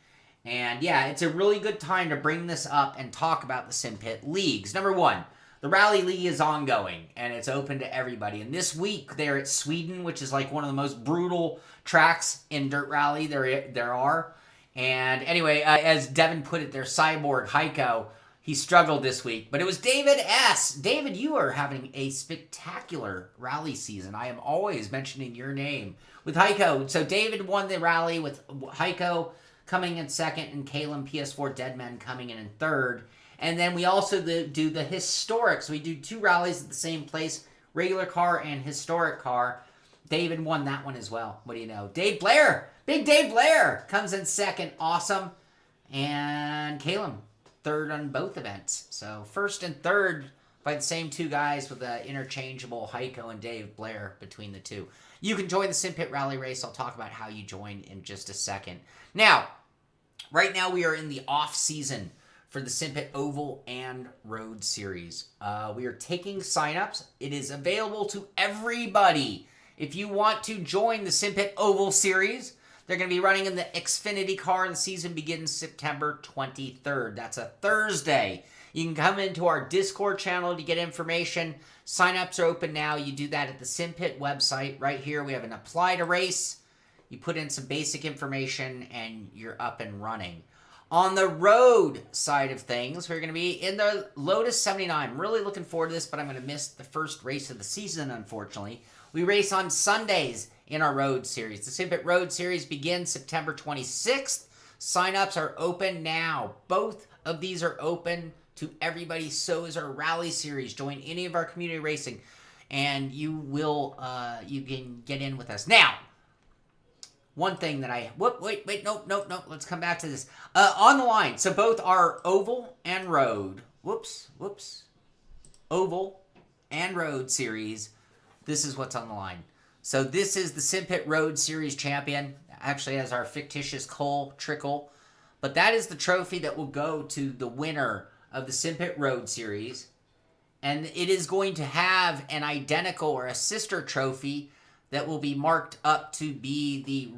And yeah, it's a really good time to bring this up and talk about the Simpit leagues. Number one, the Rally League is ongoing, and it's open to everybody. And this week, they're at Sweden, which is like one of the most brutal tracks in Dirt Rally there are. And anyway, as Devin put it, their cyborg, Heiko, he struggled this week. But it was David S. David, you are having a spectacular rally season. I am always mentioning your name with Heiko. So David won the rally with Heiko coming in second, and Caleb PS4 Deadman coming in third. And then we also do the historic. So we do two rallies at the same place, regular car and historic car. David won that one as well. What do you know? Dave Blair, big Dave Blair, comes in second. Awesome. And Caleb, third on both events. So first and third by the same two guys with the interchangeable Heiko and Dave Blair between the two. You can join the Simpit Rally Race. I'll talk about how you join in just a second. Now, right now we are in the off season for the Simpit Oval and Road Series. We are taking signups. It is available to everybody. If you want to join the Simpit Oval Series, they're going to be running in the Xfinity car, and the season begins September 23rd. That's a Thursday. You can come into our Discord channel to get information. Signups are open now. You do that at the Simpit website. Right here, we have an apply to race. You put in some basic information, and you're up and running. On the road side of things, we're going to be in the Lotus 79. I'm really looking forward to this, but I'm going to miss the first race of the season, unfortunately. We race on Sundays in our Road Series. The Simpit Road Series begins September 26th. Signups are open now. Both of these are open to everybody. So is our Rally Series. Join any of our community racing, and you can get in with us. Now, one thing that nope. Let's come back to this. On the line, so both our Oval and Road. Oval and Road Series. This is what's on the line. So this is the Simpit Road Series champion. Actually has our fictitious Cole Trickle. But that is the trophy that will go to the winner of the Simpit Road Series. And it is going to have an identical or a sister trophy that will be marked up to be the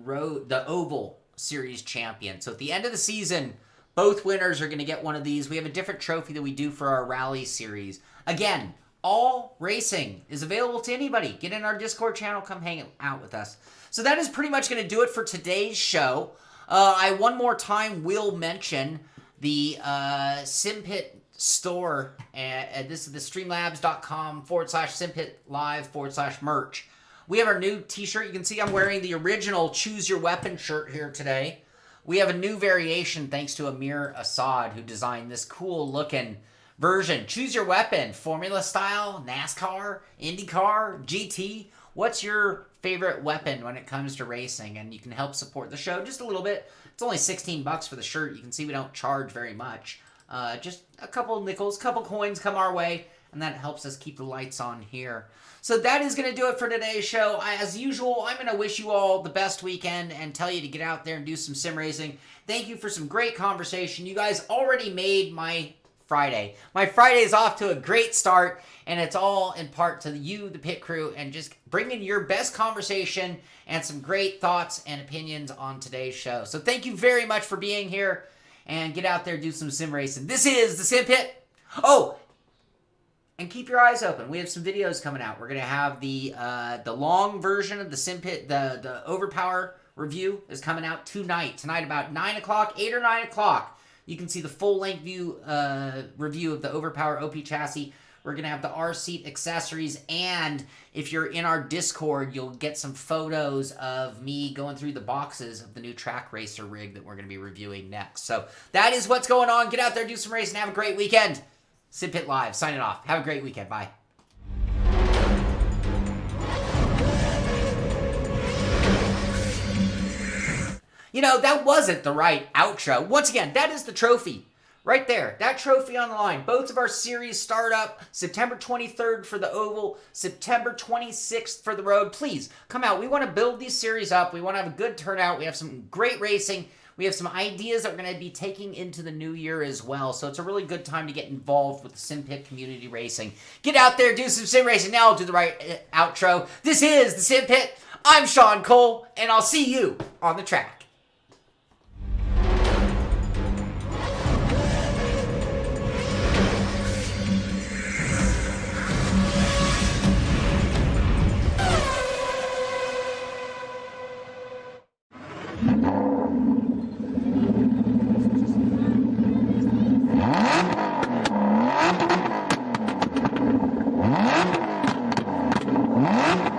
Oval Series champion. So at the end of the season, both winners are going to get one of these. We have a different trophy that we do for our Rally Series. Again, all racing is available to anybody. Get in our Discord channel. Come hang out with us. So that is pretty much going to do it for today's show. I one more time will mention the Simpit store. This is the streamlabs.com/SimpitLive/merch. We have our new t-shirt. You can see I'm wearing the original Choose Your Weapon shirt here today. We have a new variation thanks to Amir Assad, who designed this cool looking version. Choose your weapon, Formula style, NASCAR, IndyCar, GT, what's your favorite weapon when it comes to racing, and you can help support the show just a little bit. It's only 16 bucks for the shirt. You can see we don't charge very much. Just a couple nickels, couple coins come our way, and that helps us keep the lights on here. So that is going to do it for today's show. As usual, I'm going to wish you all the best weekend and tell you to get out there and do some sim racing. Thank you for some great conversation. You guys already made my Friday. My Friday is off to a great start, and it's all in part to you, the pit crew, and just bringing your best conversation and some great thoughts and opinions on today's show. So thank you very much for being here, and get out there, do some sim racing. This is the Simpit. Oh, and keep your eyes open. We have some videos coming out. We're going to have the long version of the Simpit, the Overpower review is coming out tonight. Tonight about 9 o'clock, 8 or 9 o'clock. You can see the full-length review of the Overpower OP chassis. We're going to have the R-seat accessories, and if you're in our Discord, you'll get some photos of me going through the boxes of the new track racer rig that we're going to be reviewing next. So that is what's going on. Get out there, do some racing, have a great weekend. Simpit Live, signing off. Have a great weekend. Bye. You know, that wasn't the right outro. Once again, that is the trophy. Right there. That trophy on the line. Both of our series start up September 23rd for the Oval, September 26th for the Road. Please, come out. We want to build these series up. We want to have a good turnout. We have some great racing. We have some ideas that we're going to be taking into the new year as well. So it's a really good time to get involved with the Simpit community racing. Get out there, do some sim racing. Now I'll do the right outro. This is the Simpit. I'm Shaun Cole, and I'll see you on the track. What?